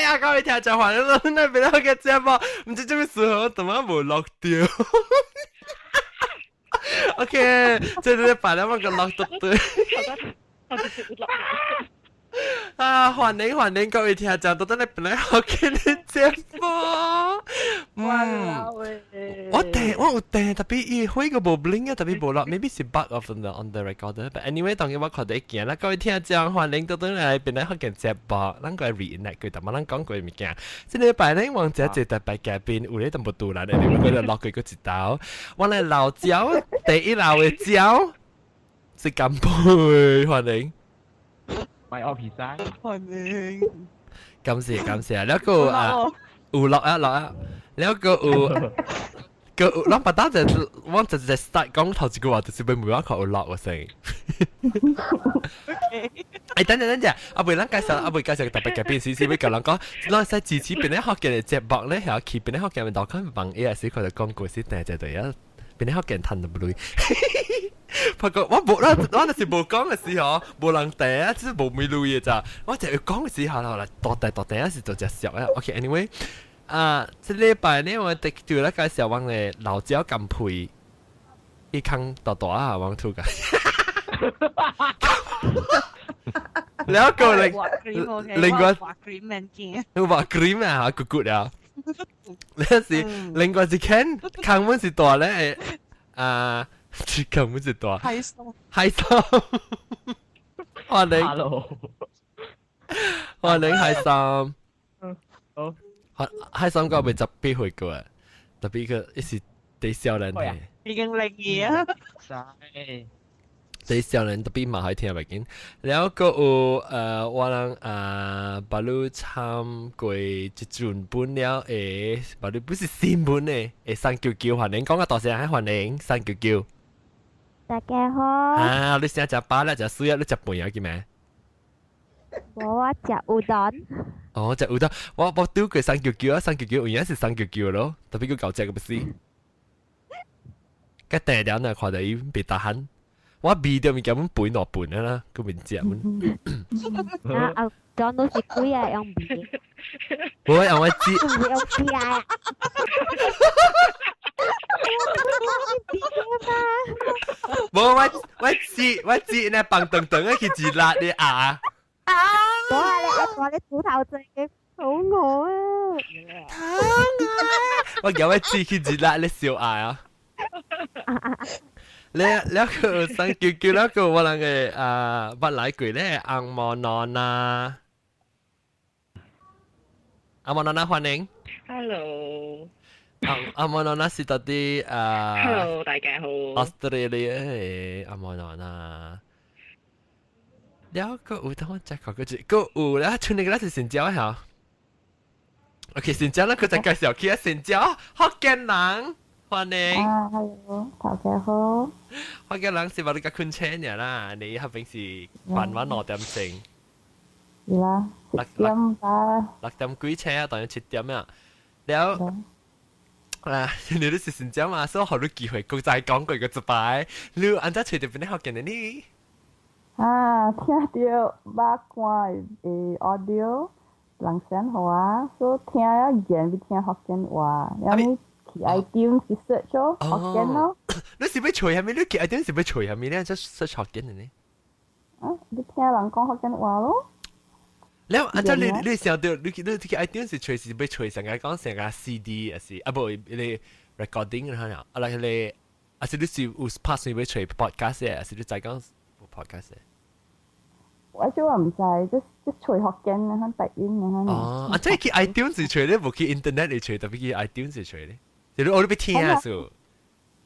啊，各位聽眾朋友，那邊那個節目，唔知做咩時候怎麼冇落掉？OK，即係你擺兩個落得對。我直接落。啊，歡迎各位聽眾，到底你本來好見你節目，我有訂，特別伊開個無 blink 啊，特別無落 ，maybe 是 bug of on the recorder，but anyway，當然我看到一件啦，各位聽眾歡迎到底嚟本來好見節目，咱個 reenact 佢，但係咱講過物件，即係擺咧王者最特別嘉賓，有咧都冇杜啦，你哋嗰度落佢個一刀，我嚟老椒，第一老嘅椒，是乾杯，歡迎。咪我皮生，歡迎。感謝，แล้วก็落啊，แล้วก็เราปะ當就我就 start 講頭一句話，就是俾每一個有落嘅聲。等陣，阿貝介紹特別嘅變試俾個人講，我使支持邊啲學嘅節目咧，係去邊啲學嘅度看網頁時，佢就講故事，但係就係邊啲學嘅談到唔累。不過我就是冇講嘅時候，冇人訂啊，只係冇咩類嘅咋。我就要講嘅時候啦，多訂一時就隻熟啊。OK，anyway，這禮拜呢，我哋對咧介紹我嘅老椒乾配，一坑大大啊，我吐嘅。แล้วก็另外畫 cream 面鏡，畫 cream 啊，good 啊。แล้วสิ另外一坑坑มัน是大咧，坑มัน是大。開心。歡迎。Hello。歡迎海參。好。海參個未執俾佢過，特別個一時啲少年嘅。已經靈異啊！晒。啲少年特別嘛可以聽入邊，แล้วก็我哋บรรลุ參過一轉本了บรรลุ不是新本嘅399歡迎講個多謝歡迎399。大家好。你成日食飽啦，食水啊，你食飯有幾咩？我食udon。食udon，我丟佢399啊，399原來是399咯，特別佢舊隻嘅不是。個第二呢，看到伊別打鼾。我味到咪咁樣半落半啦，佢唔知啊。udon 都是貴啊，用味。我知。用味啊。我知呢棒等等去自辣你啊！我你骨頭正嘅肚餓啊！我叫我知去自辣你笑啊！แล้วก็399แล้วก็ว่าไงบัดหลายกุย咧อังมอนอนนะ歡迎。Hello。阿莫諾那是到啲Hello，大家好。Australia 嘅阿莫諾那，แล้วก็有當我再講個字，個有啦，出嚟嘅啦是新疆嚇。OK，新疆啦，佢就介紹佢啊，新疆福建人，歡迎。Hello，大家好。福建人是話你個昆車嘅啦，你係平時晚晚6點鐘。係啦，10點吧。6點幾車啊，當然7點啊，แล้ว你都是新疆嘛，所以好多機會國際講過個一擺，你安怎找到邊啲學嘅呢？聽到把關audio 人聲話，所以聽啊言比聽福建話，然後你去 iTunes 去 search 咯，福建咯。你是要吹下面？你去 iTunes 是要吹下面咧？即係學嘅呢？你聽人講福建話咯。แล้วอันเจ้า你想到你ที่ iTunes 是隨時被隨成個講成個 CD 還是不你 recording 然後啊，來你還是你是有 pass 你被隨 podcast 嘅，還是你再講 podcast 嘅？我就話唔知，即隨福建然後讀音然後。哦，啊，即係去 iTunes 隨咧，冇去 internet 嚟隨，特別去 iTunes 隨咧，就我都被聽啊數。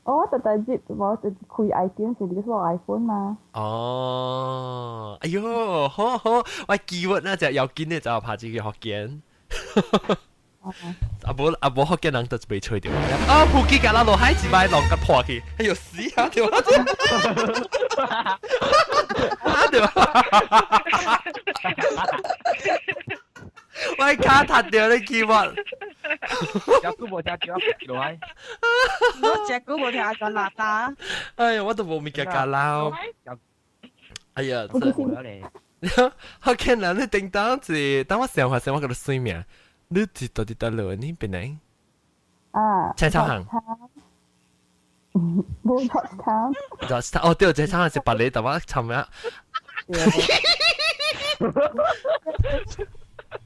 我就開 iTunes 你個 iPhone 嘛。哦，哎呦，好，我記喎，那就要緊嘅就拍自己福建。冇福建人就被吹掉。啊，附近架落海自買浪吉破去，哎呦死啊條！喂，卡塌掉你記喎。有估冇隻腳落嚟。我隻股冇聽咗辣打。哎呀，我都冇物件加撈。哎呀，冇咗你。福建人你叮當是，當我想法我覺得水命，你是到底到路呢邊呢？啊，青草行。冇 Georgetown，哦對，青草行是白里，但我尋日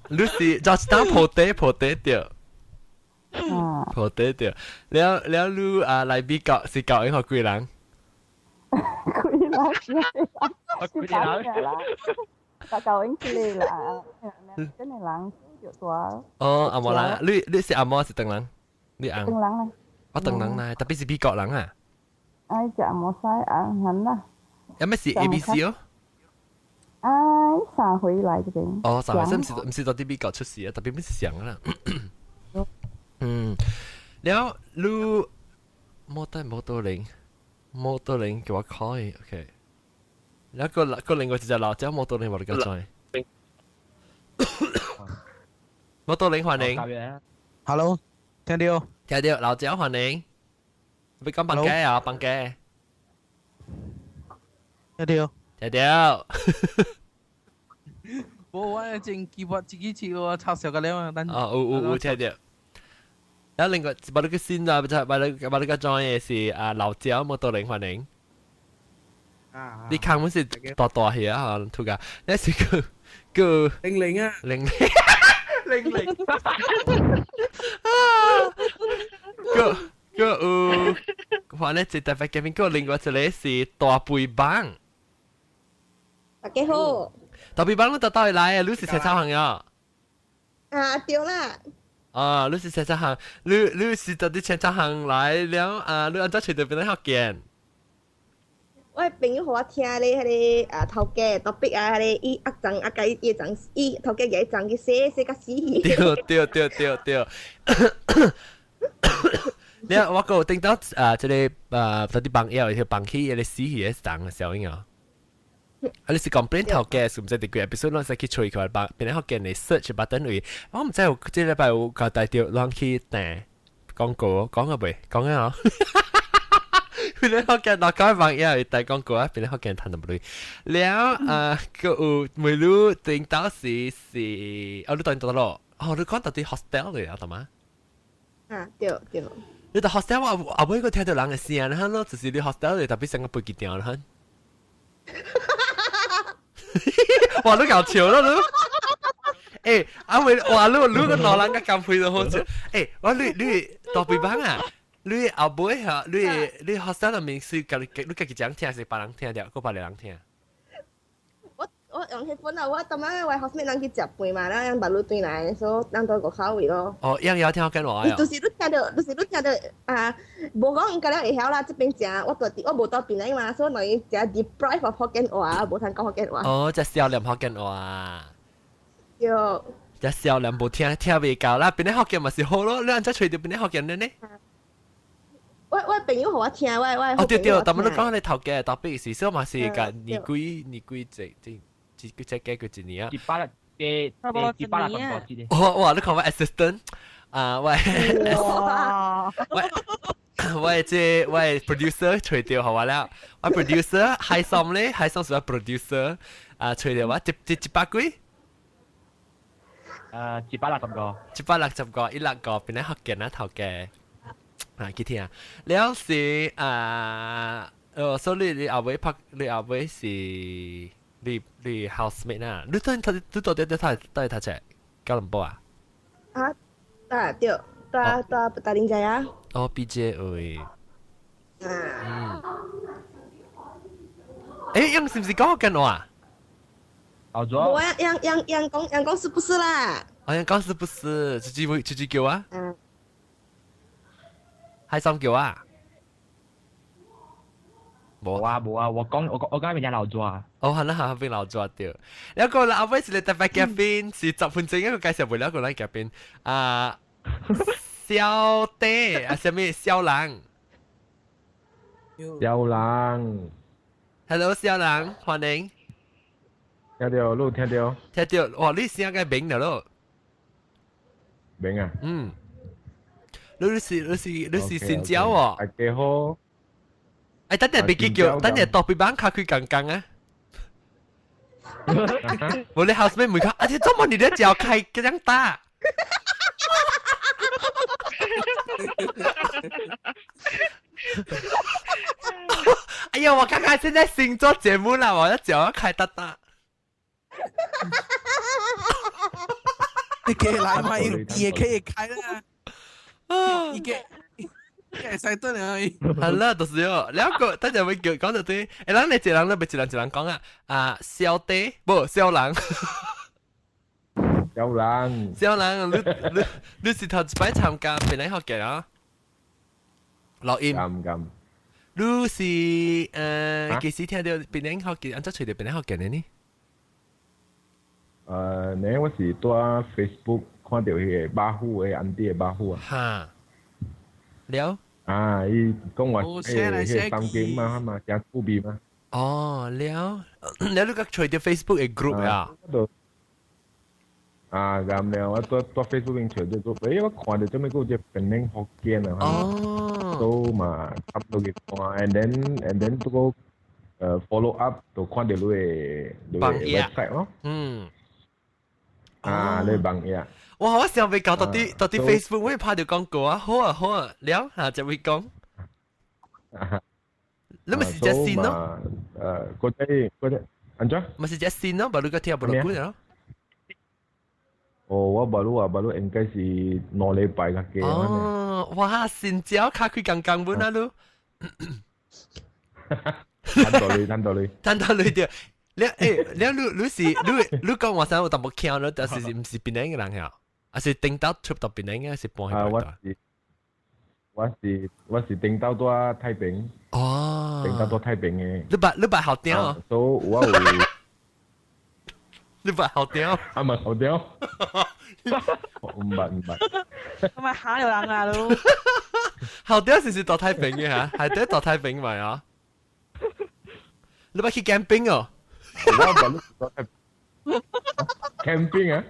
你是 Georgetown 破底掉，啊，破底掉。แล้ว你來美國是教英學幾人？佢啦，佢哋諗啦，但究竟佢哋啦，真係冷少咗，哦，阿摩人，你是阿摩是鄧人？你阿？正冷咧，我鄧人啦，特別是美國人啊。唉，就冇晒啊，人啦，有咩是 ABC 哦？唉，上回來這邊，哦，上回唔是到啲美國出事啊，特別咩事啊啦。แล้วรู้โมโตลิง叫我開 OK แล้วก็另外一隻老椒โมโตลิง我哋個在โมโตลิง歡迎 Hello，聽到？聽到老椒歡迎你講bằng雞啊bằng雞聽到？聽到我正記我自己似個抄小個了啊，但哦有聽到แล้ว另外把那個新啊把那個 join 嘅是啊老椒โมโตลิง歡迎啊，你看我是大嘅啊ทุก啊แล้ว是個00啊，零個話咧就特別嘅邊個另外一個是大背幫，大家好，大背幫你到底來啊？你是青草行呀？啊對啦，啊，你是青草行，你是到底青草行來了啊？你按照隨便邊度學見？我的朋友和我聽咧，迄個啊頭家 topic 啊，迄個伊壓漲壓解伊漲，伊頭家伊漲去寫甲死去。對。你我個聽到啊，這個到底幫要條幫起嘅死去嘅漲嘅效應啊！啊，你是 complain 頭家，是唔知第幾 episode 攞曬去吹佢幫邊啲學見你 search button 位，我唔知有即係禮拜有個大條攞去訂廣告講個未講嘅嗬。邊啲學見大家幫要帶廣告啊？邊啲學見睇到唔對？แล้วก็ไม่รู้聽到是你當到咯？哦，你講到啲 hostel 嚟啊，係嘛？啊對。你到 hostel 我阿妹個聽到人嘅聲啦，咯，就是你 hostel 嚟特別成個背景調啦，哇，你搞笑啦你！誒，阿妹話你個老人家咁配到好笑，誒，我你大背幫啊！你阿妹嚇，你 hostel 入面是你自己講聽，是別人聽掉，個別人聽。我用迄本啊，我當晚我 housemate 人去食飯嘛，咱人白路對來，所以人都個口味咯。哦，樣有聽我講話呀？就是你聽到啊，無講唔夠了會曉啦，這邊食我無到邊來嘛，所以等於食 deprive of 福建話，無通講福建話。哦，只少量學緊話。對。只少量無聽未夠啦，邊啲學緊咪是好咯，你按照隨條邊啲學緊呢？我朋友和我聽，我哦對，但係你講你頭嘅特別是，所以嘛是個你幾隻嘅佢一年啊？幾百啦咁多啲。哇！你講我 assistant 啊，喂，喂 producer 除掉好啦，我 producer 係送咧，係送所謂 producer 啊，除掉話一百幾？160個，1個邊啲學緊啊頭嘅啊幾天啊？แล้ว是所以你後尾拍，你後尾是。你 housemate 啊？你到底睇只吉隆坡啊？啊，對，大林仔啊。哦，BJ 喂。樣是唔是講緊我啊？老咗。我陽光是不是啦？陽光是不是？自己叫啊？係什麼叫啊？冇啊，我講邊隻老咗啊？哦，係啦，係邊老咗掉。有個阿威是你特別嘅邊，是10分鐘一個介紹唔了一個嚟嘅邊啊，小弟啊，什麼小蘭？Hello， 小蘭，歡迎。聽到，你聽到？聽到，哇！你聲嘅明咗咯。明啊？你是新疆喎？大家好。等陣俾佢叫，等陣特別班卡佢剛剛啊。我的 housemate 每看，而且这么你的脚开这样大。哎呀，我看看现在新做节目了，我的脚要开大大。你可以来嘛，也可以开的啊。一个使得而已。係啦，到時候兩個等陣會講到啲，誒，咱你一人都咪一人講啊，啊，小弟不小人，小人，小人，你是頭一擺參加邊個學嘅啊？錄音，咁咁，你是幾時聽到邊個學嘅？按照隨到邊個學嘅呢？呢我是喺 Facebook 看到迄個馬虎嘅安迪嘅馬虎啊。哈，了。啊，伊講話哦寫嚟寫去當機嘛，正酷比嘛。哦，了，你個隨到 Facebook 嘅 group 啊？啊，咁了，我做 Facebook 邊隨到 group，誒，我看到做咩嗰隻本名福建啊，哦，都嘛差唔多嘅看，and then 嗰個follow up 就看到你嘅 website 咯。嗯。啊，你bằng嘢。哇！我想未搞到啲 Facebook，我拍條廣告啊，好啊好啊，了下就會講。你咪是隻線咯？嗰啲，安怎？咪是隻線咯，baru 個聽不落去咯。哦，我baru應該是2禮拜嘅。哦，哇！線招卡佢剛剛本啊都。攤到你。你你講話想有淡薄強咯，但是唔是邊個人呀？還是頂到出到邊個？還是幫佢？我是頂到多太平。哦，頂到多太平嘅。你把好屌啊！所以我有。你把好屌。啊咪好屌。唔係。咁咪下條人啊都。好屌是到太平嘅嚇，係得到太平咪啊？你把去 camping 哦？我唔係 camping 啊？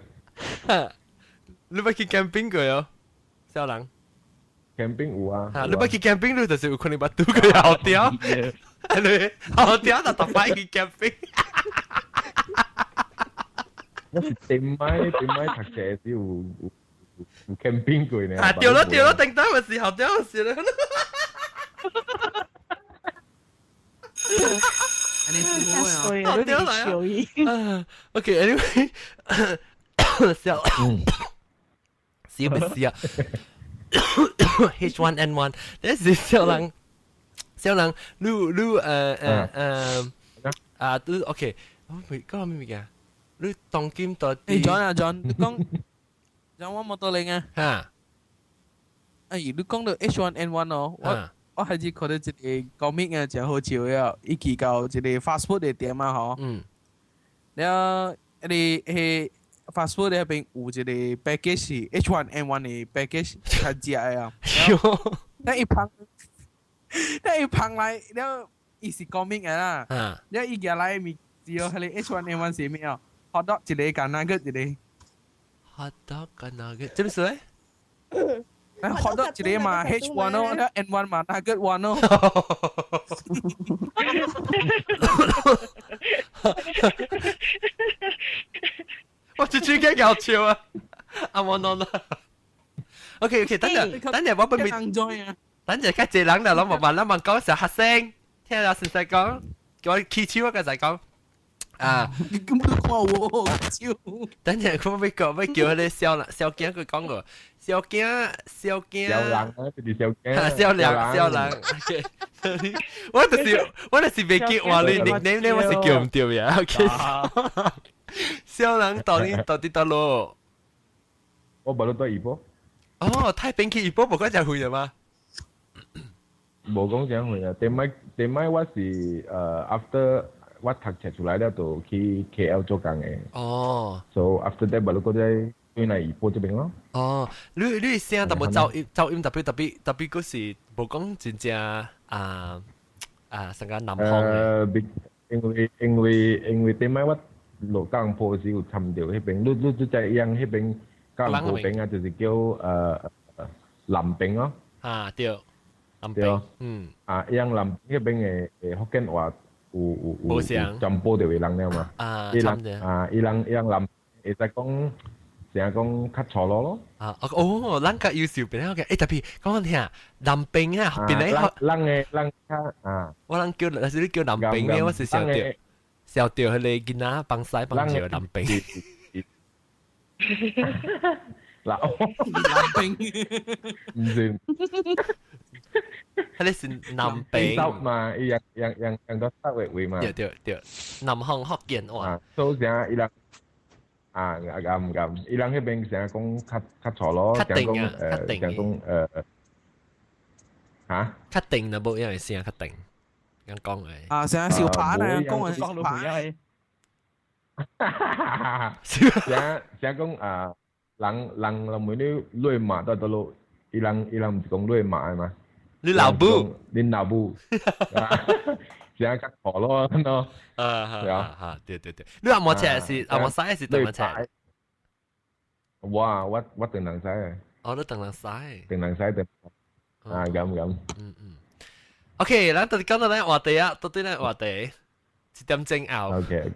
你不去 camping 過哦，小人。camping 有啊。你不去 camping 你就是有可能把賭佢好屌，係咪？好屌就特快去 camping。我是點買讀冊時有 camping 過呢？啊，掉咗，頂到咪是好屌事啦。好屌嚟啊！OK，anyway， 笑，笑唔笑？H1N1，呢是小人，你都 OK， 講咩嘢？你當今到底？John，你講我冇到你啊？嚇！你講到 H1N1 哦，我係只覺得一個comic啊，真好笑嘅，伊期到一個 fast food 嘅店嘛，嗬。嗯。然後迄 fast food 嗰邊有一個 package H1N1 嘅 package，係食嘅啊。但一旁來，然後伊是comic嘅啦。然後伊入來咪只有迄個 H1N1 是咩啊 ？hot dog 一個橄欖角一個。hot dog 橄欖角，點算？hot dog 一個嘛 H1 咯，然後 N1 嘛 nugget 1咯。我最中意搞笑啊！阿我攞啦。OK， 等陣我俾面。等陣家姐人啦，攞慢慢講時候嚇聲，聽下先細講，叫我起超個仔講。啊！你根本看我超。等陣我要叫佢小驚佢講個小驚。小人啊，就是小驚。小人。OK， 我就是未記話你 nickname 咧，我是叫唔掉呀。OK。小人到底到咯？我冇到怡保。哦，太平去怡保冇講就去了嗎？冇講就去啊！點解我是after 我讀冊出來了，就去 KL 做工嘅。哦。So after that 冇過在對嚟怡保這邊咯。哦，你聲特冇噪音特別嗰時冇講真正成個南方嘅。因為點解我落江坡時有參掉迄邊，你就樣迄邊江坡邊啊，就是叫南邊咯。啊，對，南邊。嗯。啊，樣南迄邊嘅福建話有冇聲浸波條嘅人了嘛。差唔多。伊人諗，會使講成日講較錯咯。咱個優秀變咧，特別講聽南冰啊，變咧人我人叫，但是你叫南冰咧，我是笑掉佢哋見啊，幫曬幫住南冰。嗱，南冰唔算。佢哋是南冰嘛，樣個收會嘛。對，南方福建話。所以成日伊人啱，伊人嗰邊成日講較錯咯，成日講嚇。較定啦，冇因為先較定，咁講嘅。啊，成日小扒啊，講係小扒。成日講人每啲亂馬都得咯，伊人唔是講亂馬嘛。你老母，你老母，成日較錯咯，喏。對，你阿莫赤是阿莫西是對莫赤。我定能西啊。我都定能西。定能西定。咁。OK，咱到講到咧話題啊，到底咧話題一點鐘後。OK。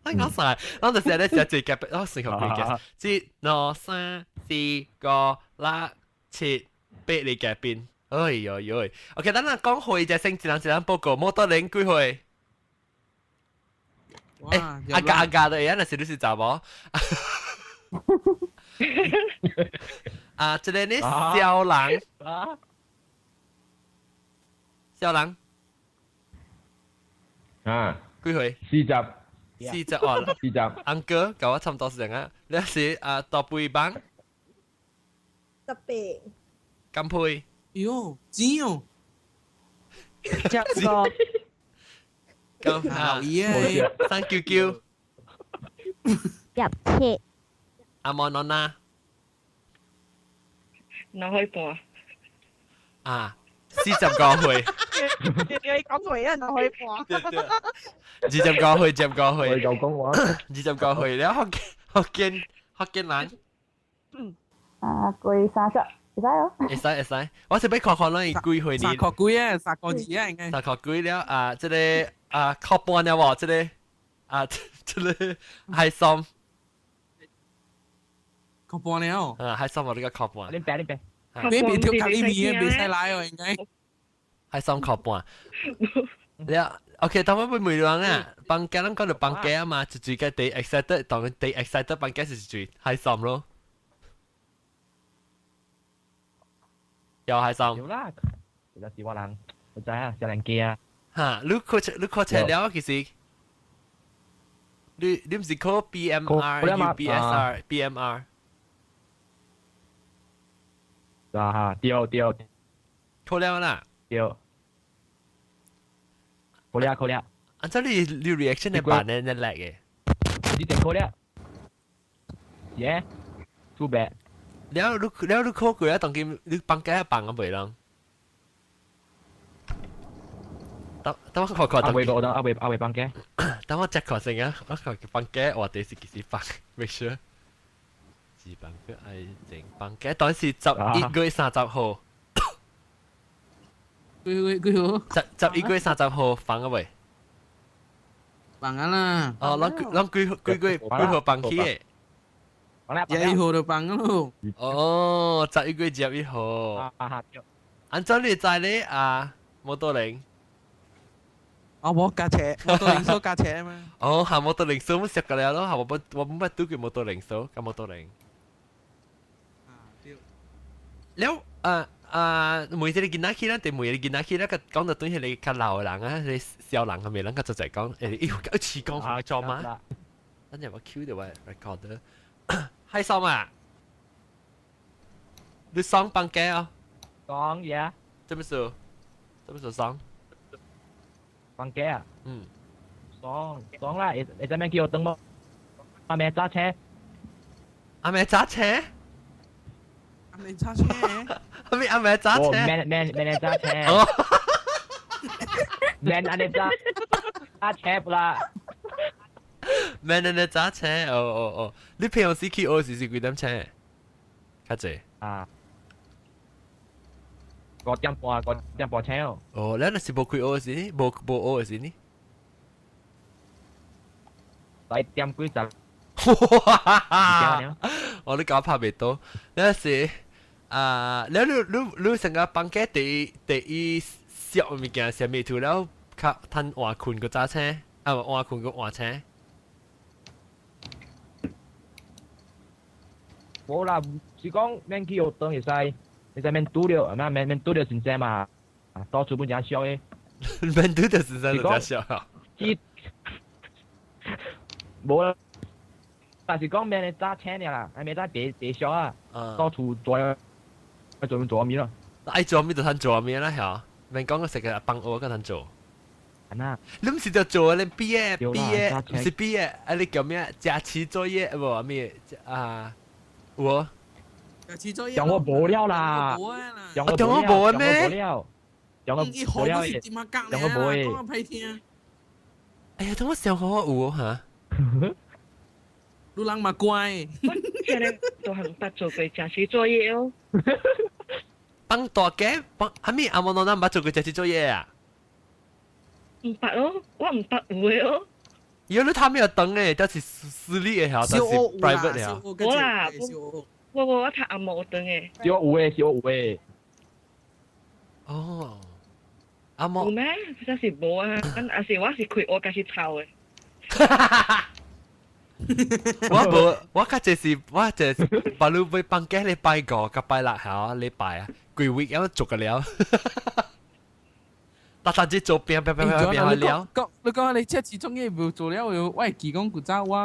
咱講晒，咱就成日咧寫字夾，我成個背嘅，一、二、三、四、五、六、七、八嚟夾邊。哎呦，OK，咱講會就先一人報告，摩托零幾歲？阿家的，那是你是查某？這個呢小人，幾歲？40哦，40。安哥，跟我差唔多時間啊。你是大背幫18。金配。喲，錢哦。只個。咁39917阿莫諾娜2半40個歲你講錯嘢2半20個歲我就講話20個歲了福建人過30會使我是要看看咱幾歲年3個幾啊3個字啊應該3個幾了這個靠半了喎，這個海參，靠半了。海參我呢個靠半。你別。你條咖喱麵啊，別使來哦，應該。海參靠半。了 ，OK，當我每人啊，幫家咱講到幫家啊嘛，就最個第 excited，當然第 excited 幫家是最海參咯。有海參。有啦，其實是我人，我知啊，小人機啊。嚇，你考出了其實，你唔是考 BMR、UBSR、BMR？啊，對。考了啦。對。考了。按照你 reaction 係扮呢叻嘅。你點考了 ？Yeah，too bad。你考過啊？當佢你幫家幫啊未啦？等我看看，阿偉幫嘅。等我 check 看先啊！我看幫嘅話第時幾時幫 ，make sure。是幫嘅係正幫嘅，當時11月30號。幾號？11月30號放啊未？放啊啦。哦，咱幾號放起嘅？11號就放咯。哦，11月11號。按照你知咧摩托零。我架車，摩托零數架車嘛。哦，係摩托零數乜食㗎啦咯？係我乜都叫摩托零數，咁摩托零。แล้ว每隻你見到佢咧，定每日見到佢咧，個講到對係你較老人啊，你小人係咪？咱個就係講一次講合作嘛。咱有冇 Q 到位 recorder？係爽啊！你爽幫嘅啊？爽嘢。怎麼說爽？放假啊？爽啦！你知咩叫我等我阿妹揸車？阿妹揸車？阿妹揸車？阿妹揸車？咩揸車？哦，咩阿妹揸車不啦？咩揸車？哦，你平時去學時幾點車？較濟啊？ 5點半請哦。哦，แล้วนั่นสิบ่คุยโอสิบ่โอสินี่10點幾10。我都搞拍未到，那是แล้วรู้สังกัดปังแก第一小物件上面圖แล้ว較趁換困個揸車，換困個換車。冇啦，是講免去學堂會使，你使免拄着，咩免拄着先生嘛，到處本真俗誒。免拄着先生就真俗啊！冇啦，但是講免你揸車啦，免揸地俗啊，到處做面咯。愛做咩就通做咩啦，係免講個食嘅幫我個通做。啊，你唔是就做你畢業，唔是畢業，你叫咩？假期作業無咩啊？我讓我無了啦，讓我無咩？讓我無了嘅，讓我無嘅。哎呀，等我想好有嚇。路人嘛乖。即係都行不做佢假期作業哦。幫大家幫，係咪阿冇攞唔做佢假期作業啊？唔得咯，我唔得會哦。有你他沒有等誒，但是私立嘅嚇，但是 private 嘅嚇。我啦，我睇阿冇等嘅。小有嘅。哦，阿冇。有咩？真是冇啊！阿是我是開我家己抄嘅。我較就是我就是把路俾幫家你拜個，甲拜六嚇你拜啊，幾 week 有做個了。但係做變去了。你講你這次終於冇做了，我記講古早我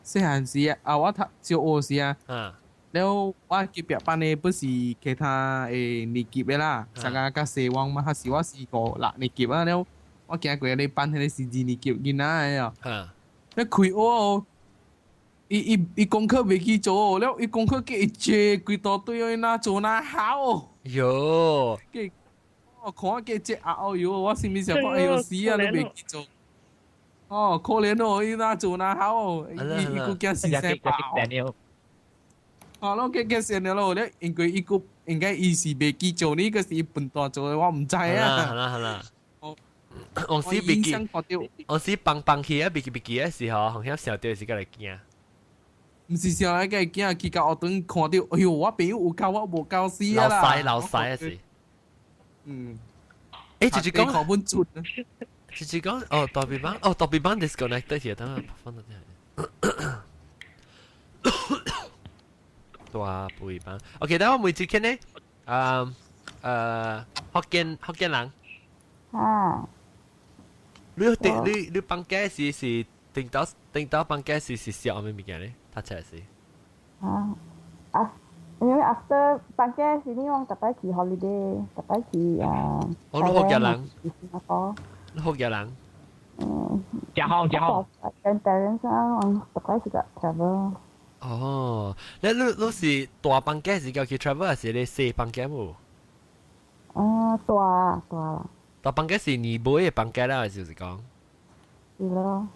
細漢時啊，我讀小學時啊，แล้ว我級別班呢不是其他年級嘅啦，成個甲社王嘛，還是我是個6年級啊，แล้ว我見過你班係是2年級囡仔啊，你開學伊功課未記做，แล้ว伊功課嘅一借幾多堆那做那好，喲。我看嘅只哦喲，我心裡想講，哎呦死啊，你未記做，哦可憐哦，伊那做那好，伊個驚死死爆，哦，咯驚死了咯，咧應該伊是未記做呢個是笨蛋做嘅，我唔知啊。係啦。我時別記，我時幫起啊，別記嘅時候，好像小掉時間嚟驚。唔是小嚟嘅驚，佢教學堂看到，哎呦，我朋友有教我冇教死啊啦。老細啊是。直接講考本準啊！直接講哦，特別班 disconnected 嘅，等我放到啲。大背班 ，OK，等我每次傾呢，福建人。你幫家是定到幫家是小咩物件咧？他才是。因為 after 放假時呢，我特別去 holiday， 特別去我都福建人。你福建人。加行。跟 parents 啊，我特別去個 travel。哦，你是大放假時叫去 travel 還是你細放假冇？大啦。大放假是年尾嘅放假啦，就是講。是咯。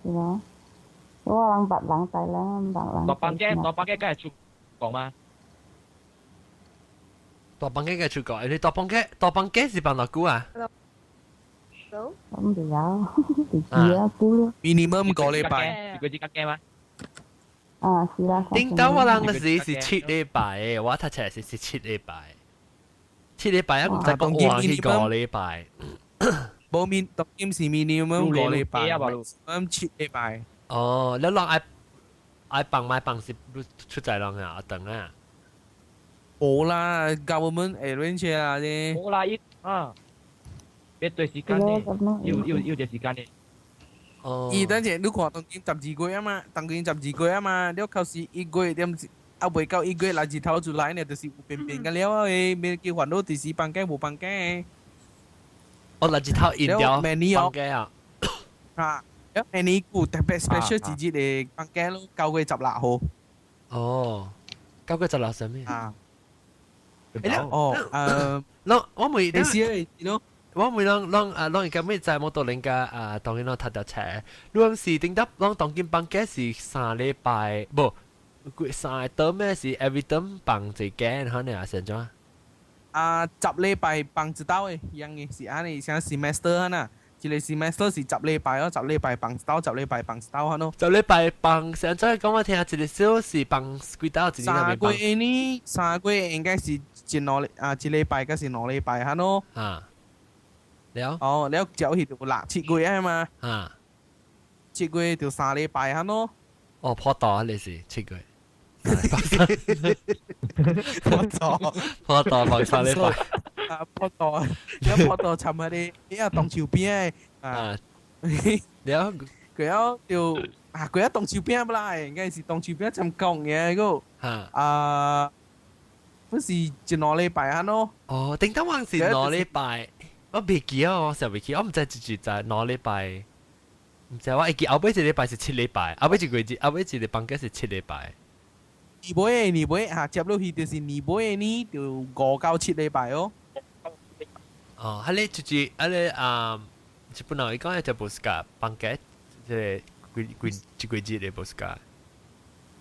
我人白人大人白人。大放假梗係出國嗎？大放假嘅出國，你大放假是放多久啊？我唔知啊，估 minimum 個禮拜，佢只間嗎？是啦。頂到我人嘅是7禮拜嘅，我睇起來是7禮拜。7禮拜啊，唔使講換去個禮拜。冇面讀兼是 minimum 個禮拜，7禮拜。哦，แล้วลองไอ้ปังไม้ปังสิ出在ลอง啊等啊。冇啦 ，government arrange 啦啫。冇啦，別對時間咧，要隻時間咧。哦。而等陣你看當今12個月啊嘛，當今12個月啊嘛，你考試1個月點啊未夠1個月垃圾頭出來呢，就是有變嘅了誒，免叫煩惱第時放假冇放假。我垃圾頭印掉放假啊。啊，因為你特別 special 節節嚟放假咯，9月16號。哦，9月16係咩？啊。我每你試咯，我每啷而家咩在冇到人家當然啷睇到車，啷是頂得啷當今放假是3禮拜，不3term咩是 every term 放一間，可能係成咗。10禮拜放一刀誒，樣嘅是安尼，像 semester 呐，一個 semester 是10禮拜哦，10禮拜放一刀，10禮拜放一刀安咯。10禮拜放，現在講我聽一個小時放幾刀，一年3個月呢，3個月應該是一禮拜，嗰是2禮拜安咯。啊，了。哦，了就係就7個月啊嘛。啊。7個月就3禮拜安咯。哦，破刀啊，你是7個月。破刀放3禮拜。破刀，你破刀尋日你你要當手邊啊，了佢要就佢要當手邊不啦？應該是當手邊尋講嘅個不是一兩禮拜啊咯。哦，頂當還是兩禮拜，我未記啊，我成日未記，我唔知直在兩禮拜，唔知我會記後尾一禮拜是7禮拜，後尾一個月後尾一個放假是7禮拜。你買接落去就是你買呢就5到7禮拜哦。哦，係你就是日本人講就冇時間放假，即係幾個節嘅冇時間。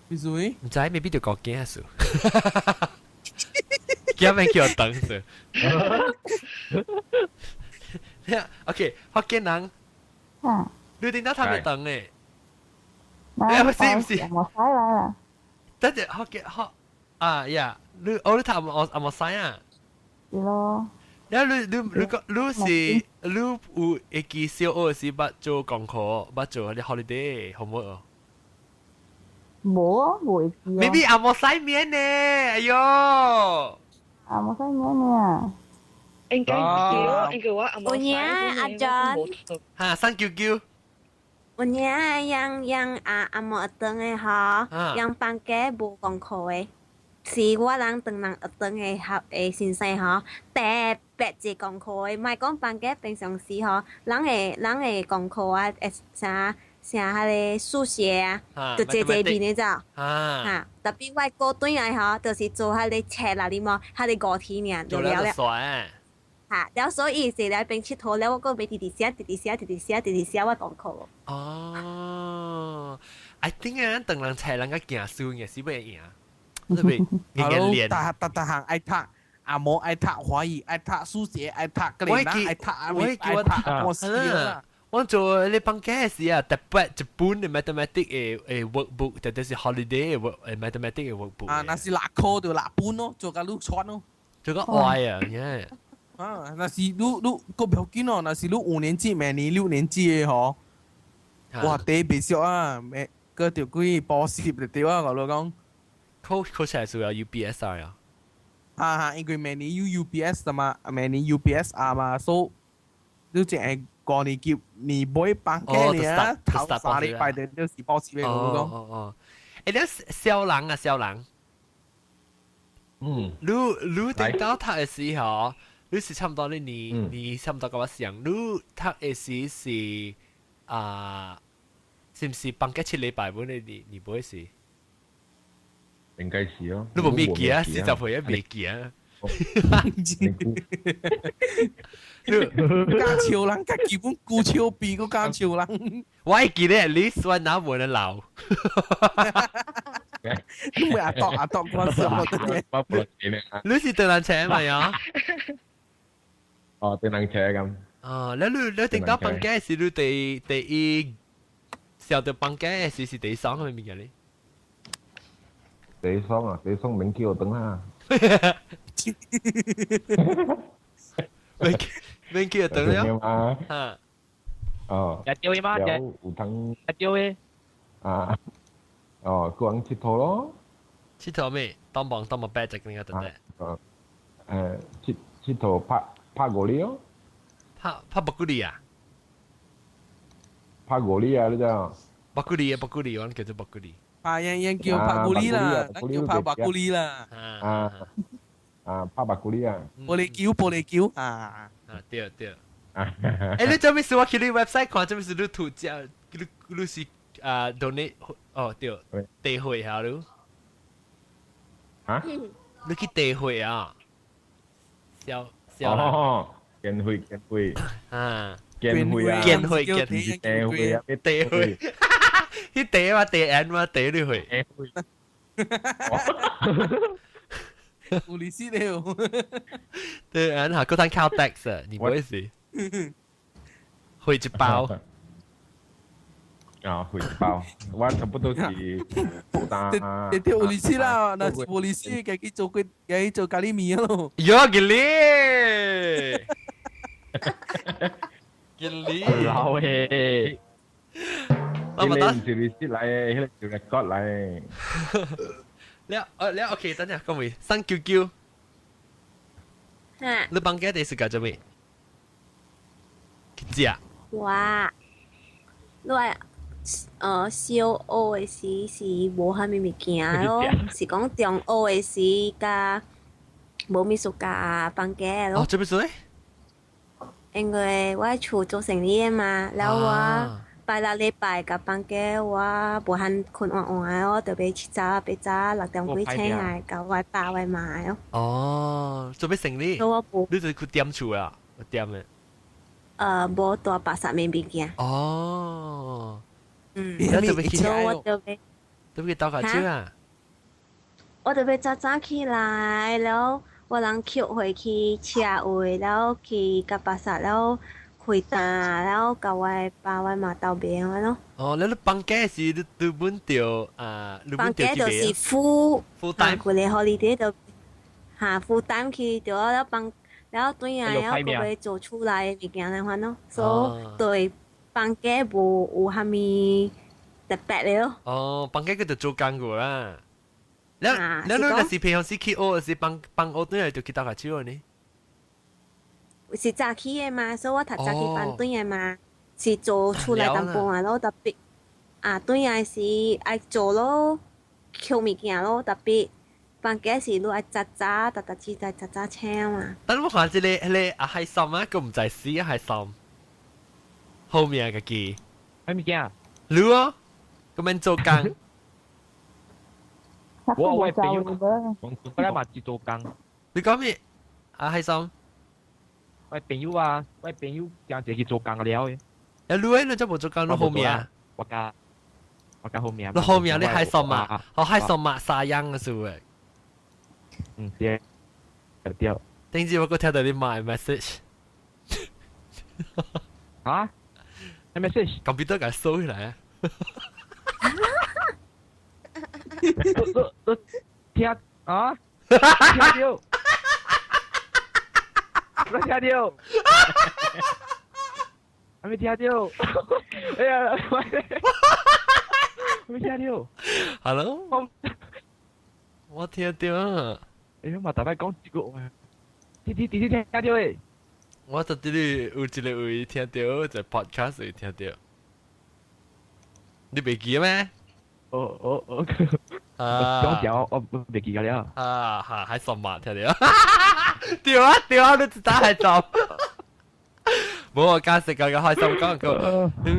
為什麼？唔知未必就講驚數，驚咩叫等數？OK， 福建人，你點解他們等嘅？我是唔是？我使來啦。等陣福建呀，你睇我冇使啊？係咯。然後你是你有一個小學是捌做功課，捌做啲 holiday 好唔好？冇啊，冇知啊。Maybe 阿冇使面呢，哎呦！阿冇使面呢？應該話阿冇使。阿 John。嚇，399。有影yang阿冇當嘅嗬，yang 放假無功課嘅。是我人當人當嘅先生嗬，特別一功課嘅，唔係講放假平常時嗬，人嘅功課啊，啥迄個數學啊，就坐面嘅咋，嚇，特別我高端嚟嗬，就是做迄個冊啦，你冇，迄個5天呢，就了了，嚇，แล้ว所以是來邊佚佗了，我個俾直寫我功課。哦，I think 啊，當人冊人個行數嘅是不一樣。大行愛讀，阿冇愛讀華語，愛讀數學，愛讀格林蘭，愛讀阿美，愛讀我死啦！我做你放假時啊，特別一本嘅 mathematics 嘅 workbook，但係是 holiday 嘅 mathematics 嘅 workbook。那是6科就6本咯，做個錄串咯，做個愛啊，耶！那是你個標緊哦，那是你5年級，明年6年級嘅嗬。哇，第別少啊，個條鬼補習就對啊，我老講。考出來就要 UBSR 啊！因為明年有 UBS 的嘛，明年 UBSR 嘛，所以你淨係過年級你唔會放假呢？頭3禮拜就是補習嘅我講。哦，誒，你小人，你頂到讀嘅時候，你是差唔多你差唔多咁樣想，你讀嘅時是是唔是放假7禮拜本你不會是？應該是咯。你冇未記啊？40歲啊未記啊？加潮人，加基本顧超比個加潮人。我係記得 at least 我拿冇人鬧。你咪阿當嗰時候嘅。你是對人請咪啊？哦，對人請咁。哦，你定到放假時，你第一上到放假時是第2係咪嘅咧？第2免叫我等下。免叫我等了。啊。哦。日朝嘛，有通。日朝嘅。啊。哦，個人佚佗咯。佚佗咩？當幫白隻咁樣得咧。佚佗拍五厘咯。拍白骨哩啊？拍五厘啊！你知啊？白骨哩，我叫做白骨哩。yang叫拍古哩啦，叫拍白古哩啦。拍白古哩啊！玻璃橋啊！對。誒，你做咩事？我去你 website 看，做咩事？你圖只，你是donate 哦對，地會下咯。嚇？你去地會啊？小哦，建會啊！建會啊！地會。啲地嘛，地 N 嘛，地你去。有利息了。对，然后嗰單 Caltex，你不會是會一包。啊，回包，我差不多是打。你有利息啦，那是冇利息，嘅去做咖喱麵咯。喲，吉利，吉利，老誒。我唔得。唔是利息嚟，迄個是 record 嚟。你 OK，等下講未？399。嚇。你幫家啲時間做咩？食。哇！你話小學嘅時是無蝦米物件咯，是講中學嘅時甲無美術家放假咯。哦，做咩事？因為我厝做生意嘅嘛，然後我拜六禮拜甲放假，我無限困晏晏咯，特別七早八早6點幾醒來，甲我爸我媽咯。哦，做咩生意？你就去店厝啊？店嘅。無大白沙面物件。哦。然後就俾去，我就俾倒下蕉啊！我就俾早早起來，然後我人吸回去車位，然後去甲白沙，然後開單，然後甲我爸我媽鬥邊個咯。哦，你放假是你本條放假就是 full time，佢哋 holiday 就full time 去咗，然後放，然後對啊，然後佢會做出來物件嚟翻咯，所以對。放假無有蝦米特別嘅咯。哦，放假佢就做工個啦。你若是平常時去學，是放學對嚟就去倒下蕉呢？是早起嘅嘛，所以我讀早起班對嘅嘛，是做出來淡薄啊咯，特別對啊是愛做咯，扣物件咯，特別放假時你愛早起早請嘛。等我看這個海參啊，佢唔在死啊海參。後面個機，係咪驚？你啊，咁樣做工。我朋友，我嚟嘛是做工。你講咩？海參？我朋友啊，我朋友經常去做工了嘅。你你做冇做工？你後面啊？我家後面。你後面你海參嘛？我海參嘛沙樣嘅數嘅。對。頂住我個聽到你買 message。啊？message computer 給收起來啊！都聽啊？聽到？我聽到？還沒聽到？哎呀！還沒聽到 ？Hello？我聽到啊！哎呀媽！大家講這個話，聽到誒！我在這裡有一個位聽到，在 podcast 會聽到。你未記咩？哦。講條我未記了。還什麼聽到？對啊，你知道還什？冇我解釋個開心講個，你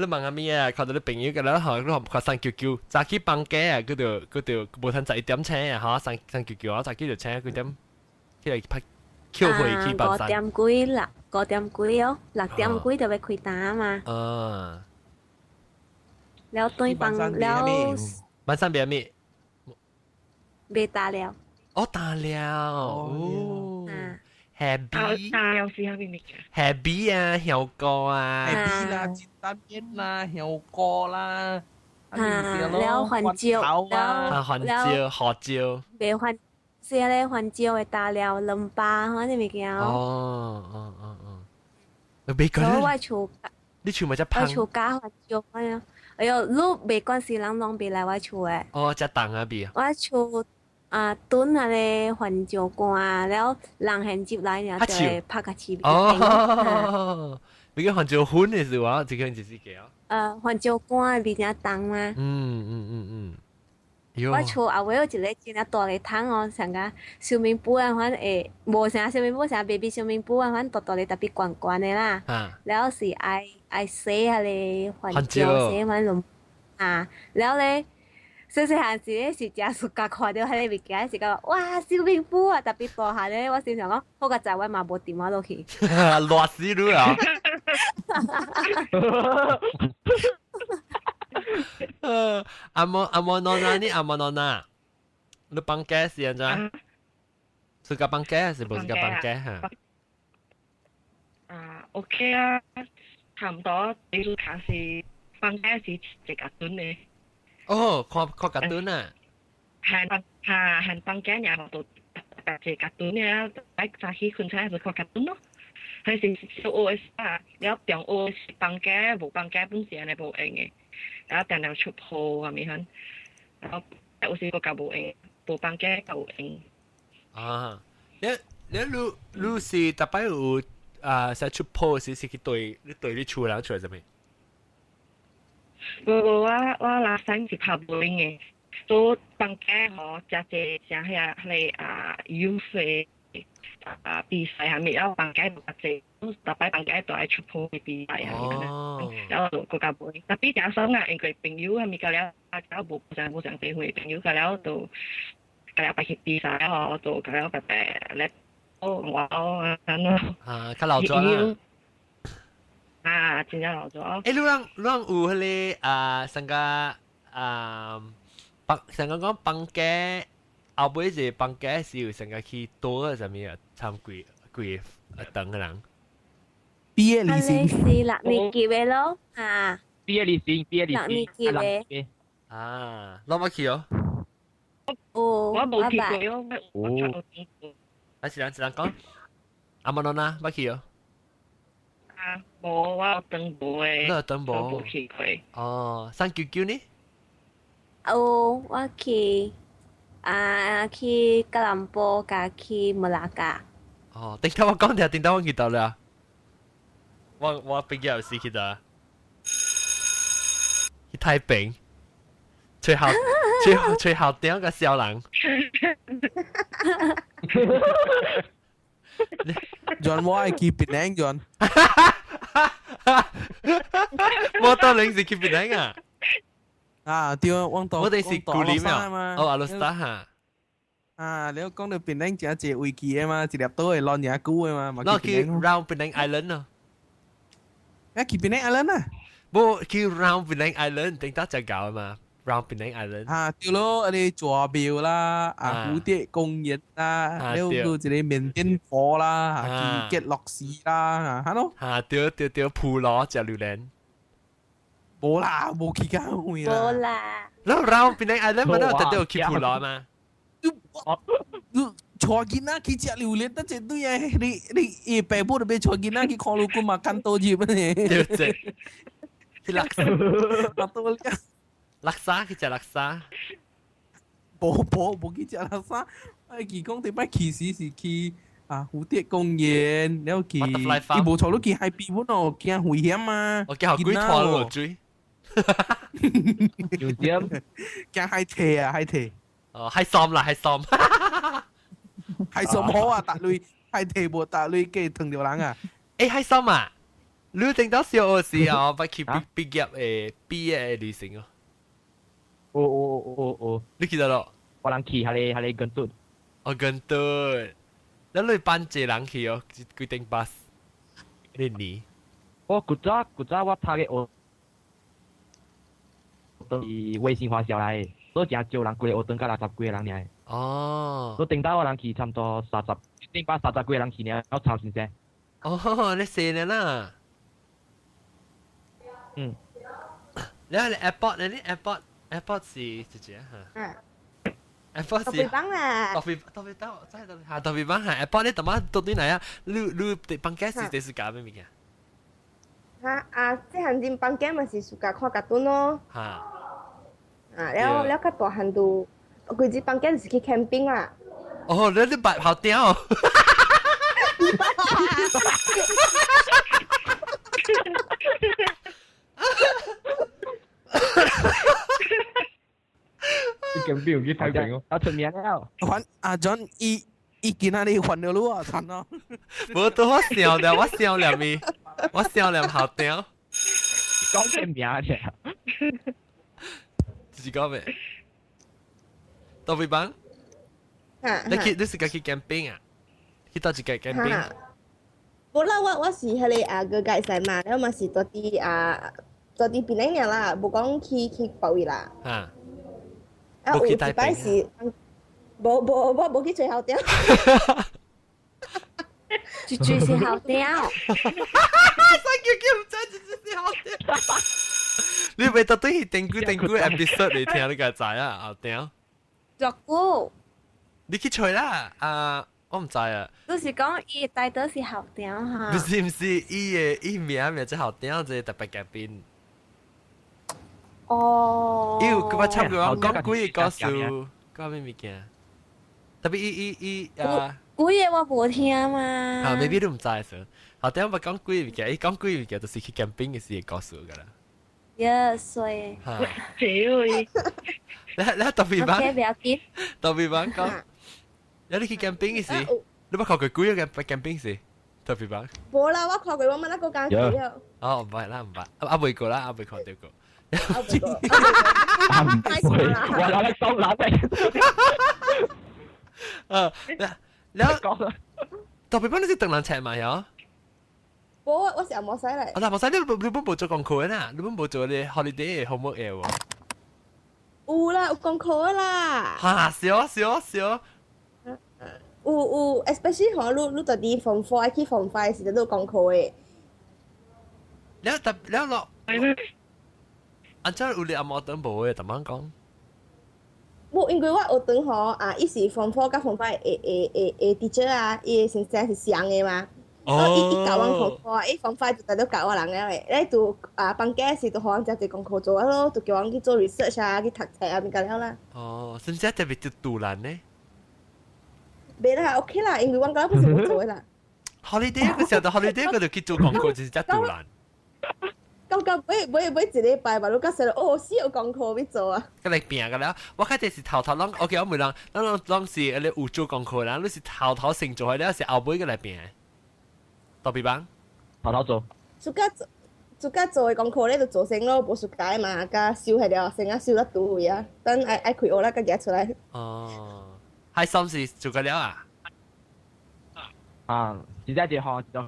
問阿咩啊？看到你朋友嘅啦，嚇，你看399，早起放假啊，佢就無通11點請啊，嚇，399啊，早起就請幾點？起來拍。5點幾6點幾哦，6點幾就要開單嘛。แล้ว對放แล้ว晚上別咩？別打了。哦，打了。哦。Happy。打了是蝦米物件 ？Happy 啊，香菇啊。Happy 啦，煎蛋麵啦，香菇啦。แล้ว環椒。環椒，河椒。別環。是啊咧，環椒嘅大料淋巴嗰啲物件。哦。你別講。所以我厝，你厝咪只烹？我厝加環椒咁樣。哎呦，你別關係人攏別來我厝誒。哦，只蛋啊別。我厝燉下咧環椒乾，然後人現接來呢就係拍個翅。哦。你個環椒粉嘅是話，自己自己嘅。環椒乾比較淡嘛。我厝後尾有一個真係大嘅湯哦，成個小明煲啊，反正無成小明煲，成 baby 小明煲啊，反正大大嘅特別罐罐嘅啦。然後是愛洗下咧環椒，洗翻落然後咧細細漢時咧是食暑假看到迄個物件，是講哇小明煲啊特別大下咧，我心想講好個在我嘛無掂我落去。熱死你啊！阿莫諾娜，你放假是安怎？是個放假還是不是個放假哈？OK 啊，差唔多。你都看是放假是一個頓嘅。哦，看卡頓啊。係放假然後就一個頓嘅，喺早起瞓醒就看卡頓咯。係是小學啊，然後中學是放假，無放假本時係無用嘅，然後定定出鋪咁樣，然後有時個較無用，無放假較有用。啊，你是特別有使出鋪時是去對你厝人出來做咩？我拉生是拍無用嘅，所以放假嗬，只像係遊費。比賽係咪有放假冇得做？特別放假都係出鋪嘅比賽係咪？然後國家杯，特別假爽啊！因為朋友係咪夠了？搞冇上機會，朋友夠了就夠了白去比賽哦，就夠了白咧我咁咯。較老咗啦。真係老咗。誒，你有迄個成個成個講放假。後尾就放假時有成個去多個什麼啊？參幾等個人。畢業旅行。是6年級嘅咯，啊。畢業旅行6年級嘅。啊，攞乜去哦？我冇去過咯，我冇去過。一人講，阿媽喏乜去哦？冇，我有登報嘅。你有登報？冇去過。哦，399呢？我去。去吉隆坡加去馬拉加。哦，頂頭我講定，頂頭我記到啦。我畢業有時去到，去太平，最後頂個小人。John 我係去檳城 John。摩托領是去檳城啊？對啊，我哋是古里嘛，阿羅斯塔哈。你有講到檳城只一個圍棋嘅嘛，一粒島係攞嘢久嘅嘛。攞去 round 檳城 island 咯。去檳城 island 啊？冇去 round 檳城 island，頂多只搞嘛 ，round 檳城 island。對咯，你座廟啦，蝴蝶公園啦，你有個一個緬甸火啦，去吉樂士啦，嚇咯。對，普羅只榴蓮。冇啦，冇去交會啦。冇啦。然後檳城 island 咪都特登去普羅嘛。坐見啦，佢只榴蓮得隻堆嘢，你白波就俾坐見啦，佢看路過嘛間多葉咩？對，係垃圾。垃圾，佢只垃圾。冇佢只垃圾。佢講點解其實是去蝴蝶公園，然後去，佢冇錯都去海邊嗰度，驚危險啊！我驚好鬼拖落追。有點驚海鐵啊，海鐵。海參啦，海參。海參好啊，搭類海鐵冇搭類嘅藤條人啊。海參啊，你頂到小學時候，不去畢業嘅旅行哦，你記得咯？我人去係你跟頓。跟頓。咱嚟班一人去哦，幾頂巴士。你呢？古早我拍嘅我，都是微信花銷來嘅，所以真少人過嚟，我等個60幾個人爾。哦。我頂到我人去差唔多30，頂巴30幾個人去呢，我超新鮮。哦，你4年啦。你係 airport，你 airport 是直接嚇。airport 是。特別棒啦。特別棒，真係特別棒嚇 airport 你點解到底嚟啊？你放假時是搞咩物件？即係陣放假咪是暑假看卡通咯。了較大漢度，佢只放假就是去 camping 啦。哦，你白跑掉。camping 去太平哦，出名了。John 伊見下你換咗路啊，慘咯。冇到我笑了，我笑了跑掉。講咩名啫？是講咩？特別棒。你是去 camping 啊？去到一個 camping。冇啦，我是迄個個介紹嘛，然後嘛是做啲檳城嘅啦，冇講去保育啦。冇去台北。冇去吹校長。絕對是校長。叫唔知絕對是校長。你咪特登去定估 episode 嚟聽你個仔啊，校長。作古。你去吹啦，我唔知啊。都是講伊帶到是校長嚇。唔是，伊名即校長，即特別嘉賓。哦。佢話差唔多講幾個故事，講咩物件？特別伊古嘢我冇聽嘛。啊，maybe 都唔知先。校長咪講幾物件，伊講幾物件就是去 camping 嘅時嘅故事㗎啦。呀，所以。你特別講。OK，不要緊。特別講。有你去 camping 嘅時，你冇考過幾個 camping 時？特別講。冇啦，我考過我乜一個假期啊。哦，唔係啦，唔係，阿妹個啦，阿妹考到個。我拿嚟收拿嚟。แล้วต่อไปบ้านนี่สิตึงหลังแฉมาเหรอ冇啊，我成日冇使嚟。嗱，冇使你本冇做功課啊？你本冇做你 holiday homework 嘅喎？有啦，有功課啦。嚇，少。有 ，especially 可能你到啲 form 4去 form 5時都有功課嘅。แล้ว落，อันเจ้า有你阿媽等冇嘅，點樣講？冇，因為我學堂伊是 form 4甲 form 5嘅 teacher 啊，伊先生是上嘅嘛。伊教我功課，伊 form 5就大都教我人嘅咧。你讀放假時就可能真係功課做啊咯，就叫我去做 research 啊，去讀冊啊，咪咁樣啦。哦，甚至特別就杜蘭呢？未啦 ，OK 啦，因為我覺得不是冇做嘅啦。holiday 嗰時候，到 holiday 嗰度去做功課就是真杜蘭。咁每一禮拜吧，你講成是有功課要做啊。咁你變㗎啦，我開始是頭啷 ，OK， 我每啷是你有做功課啦，你是頭先做，你是後尾嘅嚟變。特別棒，頭做。暑假做嘅功課咧就做先咯，冇暑假嘛，加燒係了，先啊燒得到位啊，等愛開學啦，個日出來。哦，係心事做個了啊？啊，而家就學就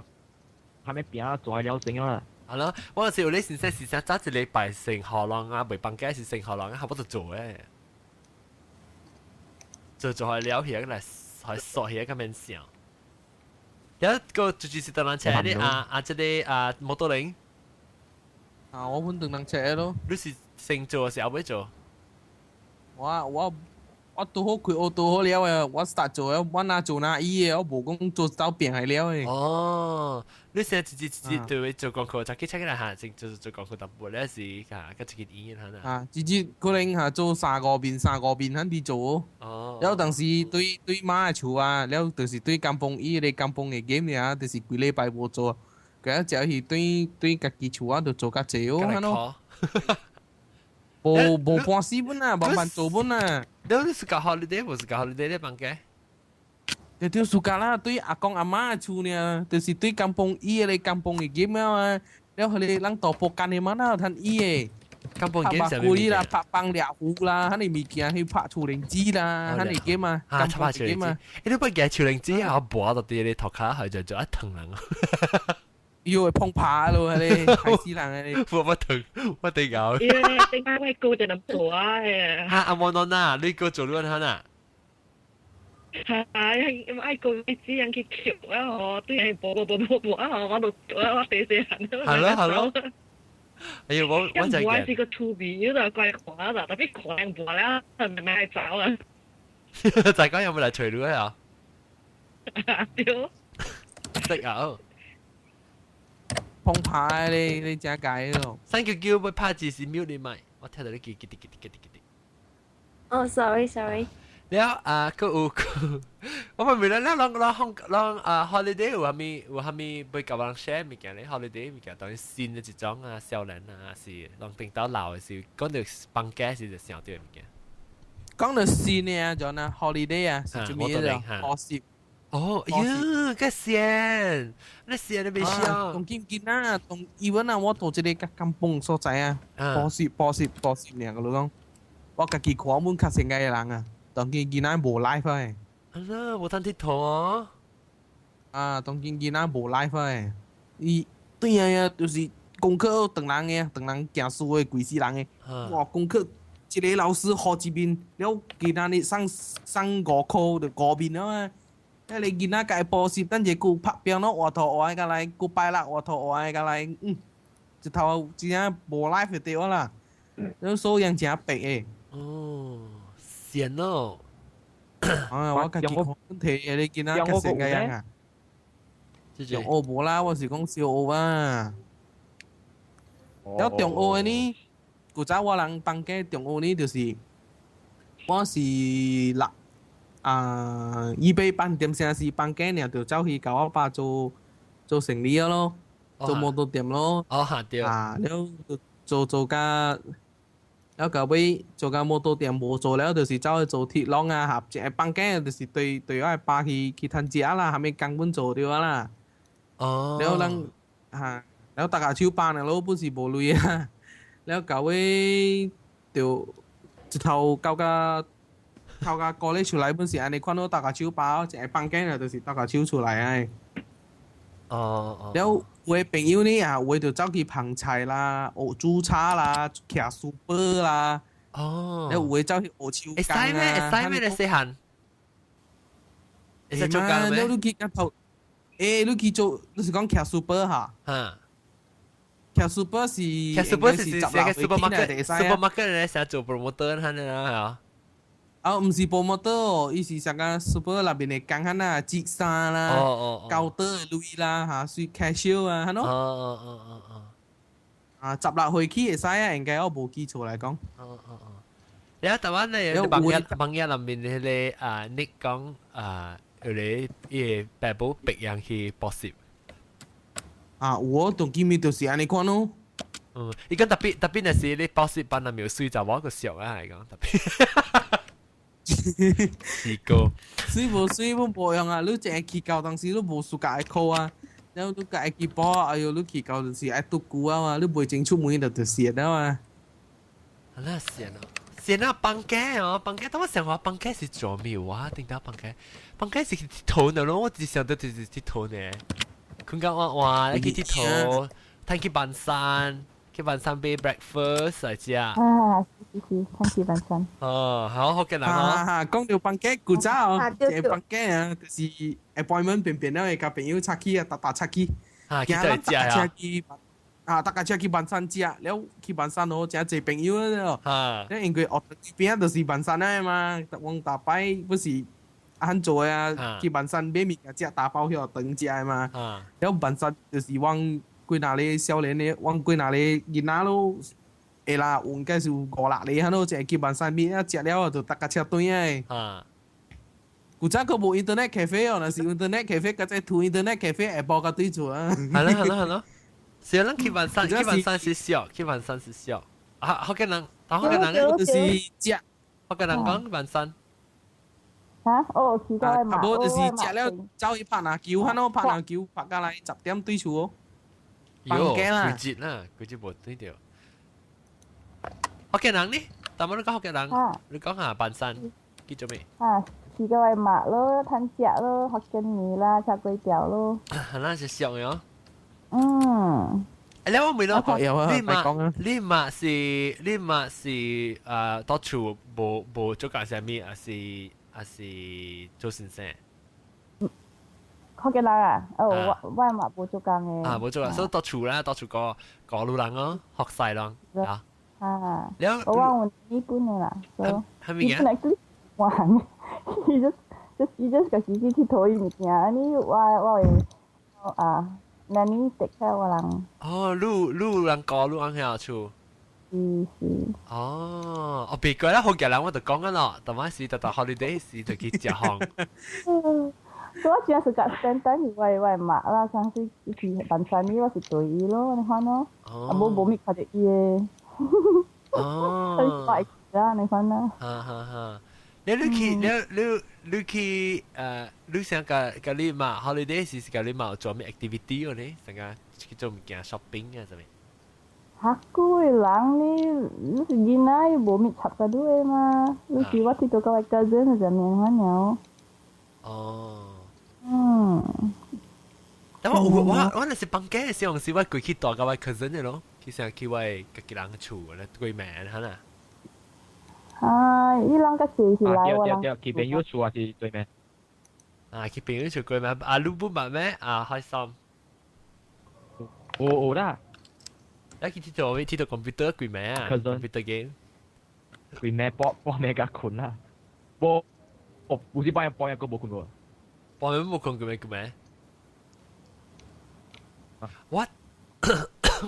係咪變啊？做係了先啦。係咯，我嗰時候你先生時常揸住你拜成學郎啊，未放假是成學郎啊，後尾就做咧，做係了嘢嚟，係索嘢咁樣想。有一個就是當人車啲即啲摩托鈴。我本當人車咯。你是先做是後尾做？我做好佢，我做好了誒，我 start 做啊，我哪做哪醫嘅，我冇講做到變係了誒。哦，你成日自己對做功課，就去出嚟下，做功課特別咧是嚇，跟住佢演下啊，自己可能嚇做三個遍肯啲做。哦。然後當時對馬球啊，然後就是對金鳳伊個金鳳嘅 game 啊，就是幾禮拜冇做，佢就係對家己球啊，就做較濟哦，係咯。冇半時本啊，慢做本啊。你是搞 holiday 唔是搞 holiday 咧？辦嘅？就暑假啦，對阿公阿媽厝呢，就是對金鳳伊個金鳳嘅 game 啊，然後佢哋人多播緊嘅嘛啦，睇伊嘅。金鳳 game 上面啦，拍棒掠虎啦，佢哋物件去拍處靈子啦，佢哋 game 啊，金鳳 game 啊。你都不記處靈子啊？播到啲你頭殼係就做一藤人。要去碰爬咯，佢哋係死人嘅。我疼，我哋搞。點解會高就咁做啊？嚇阿莫諾娜，你個做亂下呐？係，因為高你只人去橋啊，我對人播啊，我地死人。係咯。哎呀，我就係是個 to be 嗰度怪狂啦，特別狂播啦，係咪係走啊？大家有冇嚟除咗啊？屌！識啊！碰爬你真解咯。三叫會拍字是 mute 你咪，我聽到你嘰。哦，sorry。แล้วก็ว่ามันมีแล้วholiday ว่ามีไปกับลังแชร์มีแกเลย holiday มีแกตอนนี้ซีนจะจ้องเซลเลน是ลอง定到老是講到放假是就想對มีแก講到ซีนเนี่ย就那 holiday 啊是做咩的學習哦喲個線那線你未想同見啊同 even 啊我到這裡個金崩所在啊補習呢個講我自己看本較成嘅人啊當見見冇 live 嘅，冇睇貼圖啊！當見冇 live 嘅，伊對啊，就是功課等人嘅，等人教書嘅，鬼死人嘅，哇！功課一个老師學一面，了其他你上5箍就5面啊嘛。你囡仔家補習，等一個拍表咯，畫圖畫個來，個拜六畫圖畫個來，一頭真正無 life 就對啦。你數樣真白誒。哦，閒咯。啊，我家己講睇你囡仔較成個樣啊。中澳無啦，我是講小澳啊。了中澳嘅呢，古早我人放假中澳呢，就是我是2:30點時放假，然後就走去甲我爸做生意咯，做摩托店咯。哦，嚇對。啊，了做甲。แล้วก็ไป做個摩托店冇做แล้ว就是走去做鐵籠啊，合只放假就是對我爸去趁食啦，係咪根本做掉啦？哦。แล้ว人嚇，แล้ว大家手辦啊，攞本是無累啊，แล้วก็會就一頭交個過嚟出來本是安尼看到大家手辦，只放假啊，就是大家手出來啊。哦。แล้ว我朋友呢啊，我就走去捧菜啦、學煮茶啦、騎 super 啦。哦。แล้ว我走去學手工啊。會使咩？你細漢？會使做工咩？แล้ว你去個頭，你去做，你是講騎 super 哈？嚇。騎 super 是騎 super 是個 supermarket 咧，成日做 promoter 喺啦，唔是 promoter 哦，伊是成個 super 那邊嘅工行啦、折衫啦、高德類啦嚇，屬 cashier 啊，係咯。啊，16歲起會使啊，應該我無記錯嚟講。你喺台灣咧，網頁入面咧Nick 講有咧伊爸母逼人去補習。啊，我同見面就是安尼看咯。伊講特別那是你補習班入面水就我個笑啊嚟講特別。試過，水冇樣啊！你淨係去教，當時你冇暑假課啊，然後你個去補，哎呦，你去教就是愛讀書啊嘛，你袂整出門就蝕啊嘛。那蝕啊！放假哦，放假，當我想話放假是做咩話？點解放假是去佚佗呢咯？我只想到就是佚佗呢。佢講哇，你去佚佗，睇去半山。去晚餐買 breakfast 嚟食。啊，是，看去晚餐。哦，好嘅人哦。講到放假，古早即放假啊，就是 appointment 便了，會甲朋友出去啊，搭出去。啊，去對食啊。大家出去晚餐食，了去晚餐咯，真濟朋友咯。因為學邊就是晚餐啊嘛，往大擺不是按做啊，去晚餐買物件食打包去等食嘛。了晚餐就是往。幾哪里少年咧，往幾哪里囡仔咯，會啦，應該是5-6里喺度，就基本上邊一食了就大家車隊啊。古早佢冇 internet cafe 哦，那是 internet cafe，嗰隻圖 internet cafe 係報個對住啊。係咯。是咱基本上是小，啊，好嘅人就是食，好嘅人講晚餐。嚇？哦，其他嘛。冇就是食了走去拍籃球，喺度拍籃球，拍過來10點對住哦。有佢節冇對掉。福建人呢？但係你講福建人，你講下半山叫做咩？啊，去個外馬咯，攤食咯，福建米啦，炒粿條咯。那是熟嘅哦。你我問你嘛是多處無做緊啥物，還是做先生？福建人啊，我嘛無做工嘅。無做工，所以到處個路人咯，學曬咯，嚇。แล้ว我揾ญี่ปุ่นเลยล่ะ so ญี่ปุ่น actually ว่าhe just ก็สิที่โทรอีกเนี่ยอันนี้ว่านั่นนี่เด็กแค่ว่าหลัง路人講路人喺處哦別個啦好嘅啦我就講緊咯但係是到 holiday 時就去食行所以我主要是個 spend time 去外馬啦像是去半山呢我是對伊咯你看咯冇咪看到伊嘅哦，你看啦。你去你想個你嘛 holiday 是個你嘛做咩 activity 呢？成個去做物件 shopping 啊，係咪？嚇，個人你是囡仔冇咪插個對嘛？你是我睇到個cousin就面翻了。哦。但我那是放假嘅時候，是我過去帶個cousin嘅咯。其實佢為個人厝咧，對面嚇啦。伊啷个坐起来我啷？佢朋友厝還是對咩？佢朋友厝過咩？你不問咩？開心。有啦。你去睇到 computer 過咩？computer game。過咩？播咩嘅困啦？播有時播一個冇困過。播咩冇困過咩？What？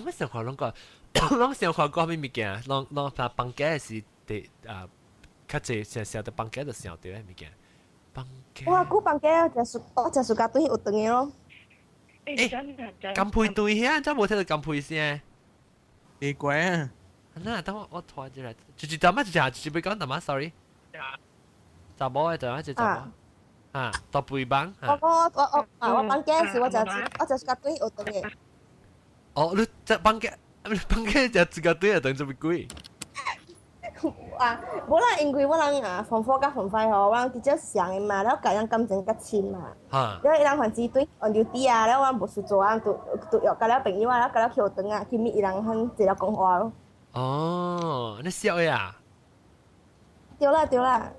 我想看我想看過咩物件？啷房間是第較濟成日房間就想到嘅物件。房間。我房間我只暑假對有等嘅咯。金配對遐，真冇聽到金配聲。奇怪啊！嗱，等我拖一嚟，就點啊？就俾講點啊 ？Sorry。查某嘅點啊？就查某。到背班。我房間是我只暑假對有等嘅。哦，你只房間就自個對啊，等做咩鬼？無啦，因為我人防火甲防快吼，我人直接上嘅嘛，然後甲人感情較親嘛。然後伊人還是對 on duty 啊，然後我無事做啊，就約甲了朋友啊，然後甲了去學堂啊，去搣伊人很一條講話咯。哦，你笑嘅啊？對啦。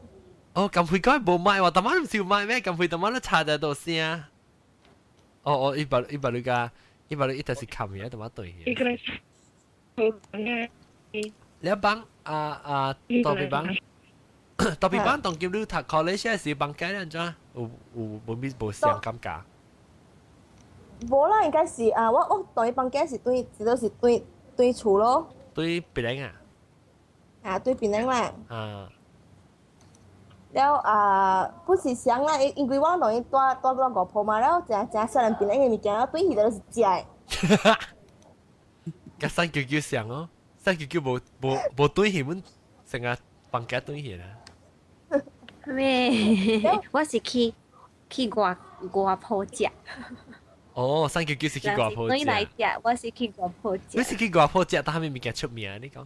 哦，咁佢講冇賣喎，但係唔少賣咩？咁佢但係都查得到聲。哦，一百你個。伊把你一直是看嘢，同埋對嘢。你幫特別幫當叫你讀 college 時幫解人咋？有冇上感覺？無啦，應該是我當伊幫解是對，都是對厝咯。對別人啊？對別人啦。了不是想啦，因為我當伊住五鋪嘛，然後真少人別人嘅物件，然後對佢都是食嘅。甲三舅舅像哦，三舅舅無對佢們成日放假對佢啦。咩？我是去外鋪食。哦，三舅舅是去外鋪食。你來食，我是去外鋪食。你是去外鋪食，但係咪物件出名？你講？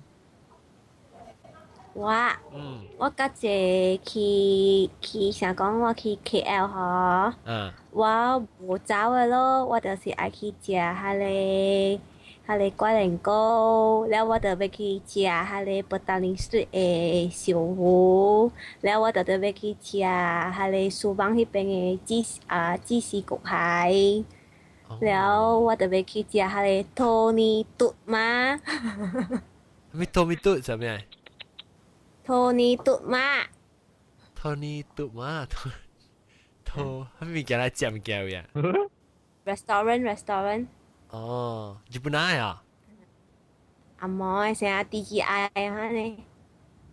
我較濟去想講我去 KL 嗬，我無走嘅咯，我就是愛去食迄個龜苓膏，แล้ว我就要去食迄個Petaling Street 嘅小糊，แล้ว我就要去食迄個蘇邦迄邊嘅芝士焗蟹，แล้ว我就要去食迄個Tony 嘟嘛。咩 Tony 嘟係咩？Tony 嘟嘛 ？Tony 嘟嘛？係咪叫嚟食物件呀 ？Restaurant。哦，日本奶啊？阿妹成日 DJI 嚇你。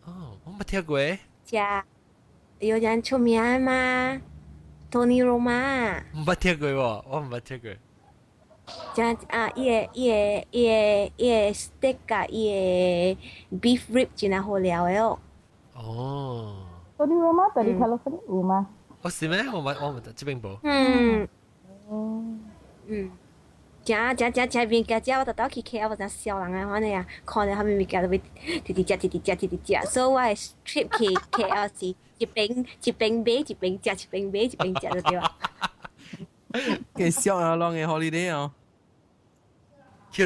哦，我冇聽過。有人出名嘛 ？Tony Roma。冇聽過喎，我冇聽過。伊個 steak 甲伊個 beef rib 真係好料嘅哦。哦。Tony Roma dari California有嗎？哦，是咩？我冇這邊冇。正邊個食我就到去 KL 我真笑人啊！反正啊，看到他們物件都會直食，所以我嘅 trip 去 KL 是一邊買，一邊食，一邊買，一邊食就對啦。幾笑啊，long 嘅 holiday 哦。我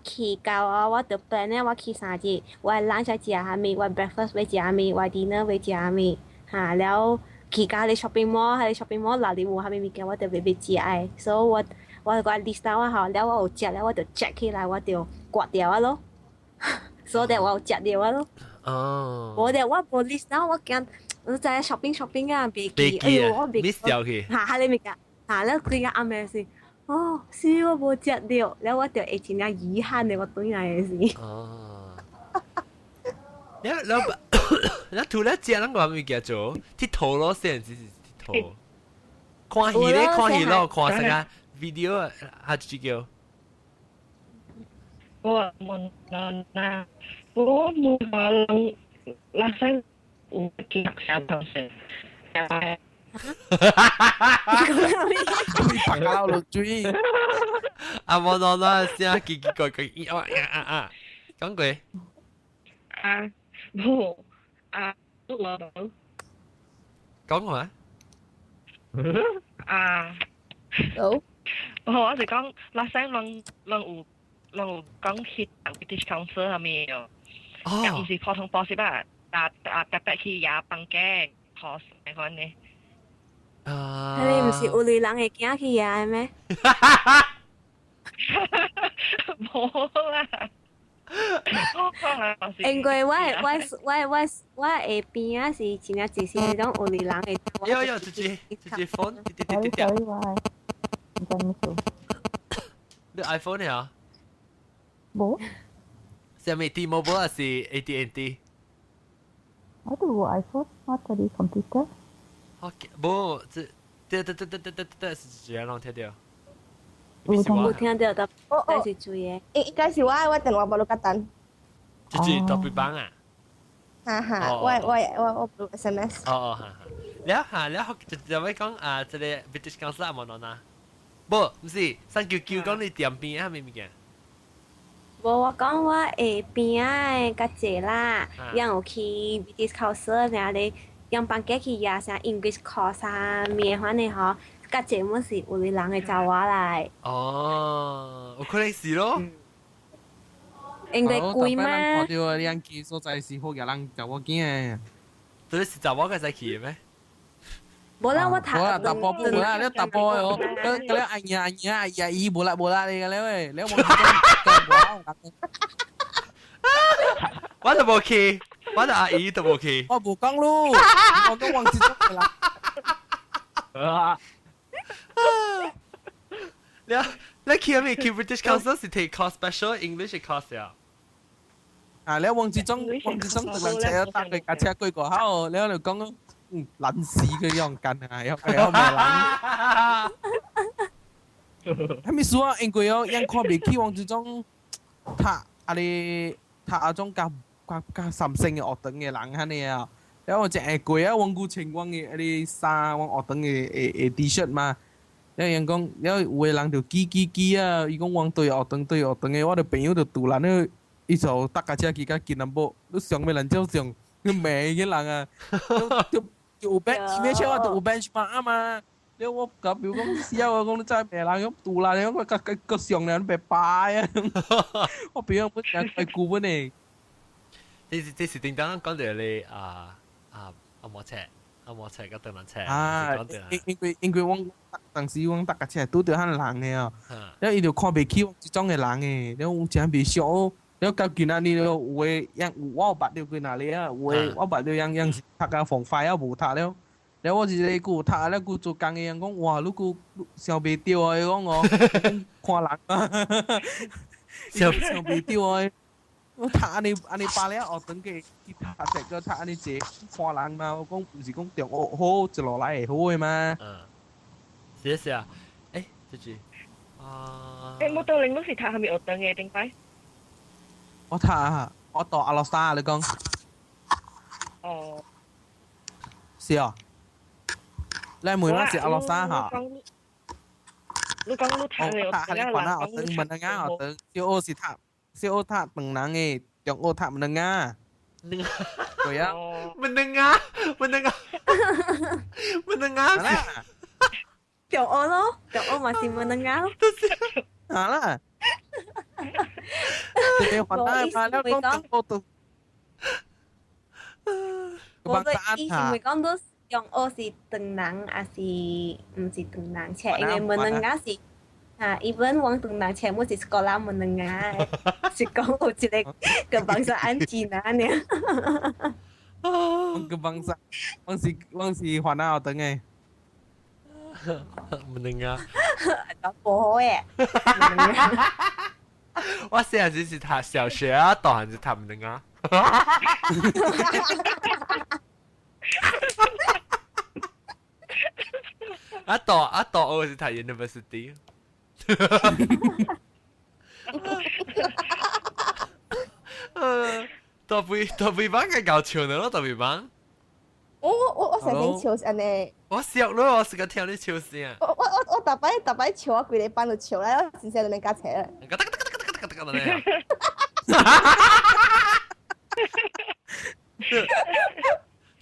去到我就 plan 咧，我去3日，我 lunch 食下物，我 breakfast 會食下物，我 dinner 會食下物，แล้ว去到啲 shopping mall，喺 shopping mall 哪裡有下物物件我就會食嘅，所以我list down 啊，แล้ว我有食咧，我就 check 起來，我就刮掉啊咯，所以我有食掉啊咯。哦。我冇 list down，我驚我在 shopping 啊，別記，我 miss 掉佢。你物件，แล้ว佢個暗暝時。哦，是我冇食到，แล้ว我就會真係遺憾嘅，我對嚟嘅事。哦。แล้วถูกแล้วเจ้านั่งว่ามีกี่ตัวที่โทรล้อเสียงที่โทร看戲咧，看戲咯，看啥個 video 啊，係幾叫？我冇話拉生有見小同事，你大家落追。啊，冇攞聲奇怪怪，講句。冇都攞到。講話？好。我是講拉生人有講去 British Council 係咪有？又唔是課堂補習啊，特別去也放假課咩款呢？你唔是有類人會驚去呀咩？冇啦。因為我下邊啊是真係只是那種有類人會。有直接 phone，你 iPhone 呢啊？冇。係咪 T-Mobile 還是 AT&T？我都冇 iPhone，我睇啲 computer。OK，冇，這是這樣讓聽到。冇聽到的，但是注意。應該是我電話冇錄得等。直接特別棒啊！哈，我錄 SMS。แล้วจะไว้講這裡 British Council 冇喏呐？唔是399講你點邊啊？咪咪嘅。我講我下邊啊個姐啦，讓我去 British Council 然後你讓幫佢去呀，像 English course 啊，咩款的嗬。個節目是有啲人會找我嚟。哦，有可能是咯。應該貴嗎？看到兩件所在是好嘅人找我見。這是找我個在去咩？冇啦，我睇。冇啦，打波冇啦，你打波哦。咁阿爺姨冇啦你嘅咧，你冇我都冇去，我阿姨都冇去。我冇講咯，我都忘記咗啦。你去咩？去 British Council 是 take course special English course 啊？你忘記咗特登車搭佢架車過過後，你喺度講撚屎嘅樣緊啊！有咩撚？係咪說啊？因為有人看未起忘記咗，他種加三星嘅學堂嘅人喺呢啊！然後只係貴啊，王古情王嘅啲衫，王學堂嘅T-shirt 嘛。有人講，有嘅人就記啊，伊講王對學堂嘅，我哋朋友就杜爛咧，伊就搭架車去甲見人波，都上咩人就上，佢咩嘅人啊，就有 bench 咩車啊，就有 bench 嘛嘛。你我甲表講笑啊，講你真係咩人咁杜爛，你講個上人被拜啊，我表本人係顧本嚟。這是叮當講到你阿摩車個燈籠車。因為我當時我搭架車拄着迄人嘅啊，然後伊就看袂起這種嘅人嘅，然後我真袂熟，然後到今仔日有誒樣我捌到佢哪裡啊，有誒我捌到樣是讀啊防快啊無讀了，然後我一個顧讀了顧做工嘅人講哇，你顧想袂到啊，伊講我看人啊，想袂到啊。我讀安尼巴了學堂嘅，去讀隻個讀安尼濟看人嘛，我講唔是講中學好一路來會好嘅嘛。是啊，這句冇到你嗰時讀係咪學堂嘅定擺？我讀阿羅沙你講。哦。是啊。你妹嗰時阿羅沙嚇。你講你讀嘅學堂啦，學堂問下學堂，小學是讀。小學讀2年嘅，中學讀2年啊。對啊。mendengar。中學咯，中學masih mendengar。係啦。你學得嘛？你講中學讀。我對以前咪講到中學是2年，還是唔是2年？且因為mendengar是。even wong tentang cemu di sekolah menengah, sekolah jelek kebangsaan Cina nih. Wong si Hwana atau nggak? Menengah. Ada bohong ya. 我細陣時是讀小學啊，大漢是讀menengah。大我是讀 university。大肥班嘅搞笑呢咯，大肥班。我成日笑人哋。我笑咯，我成日聽你笑聲。我特擺笑，我規日班就笑啦，我真係你加扯啦。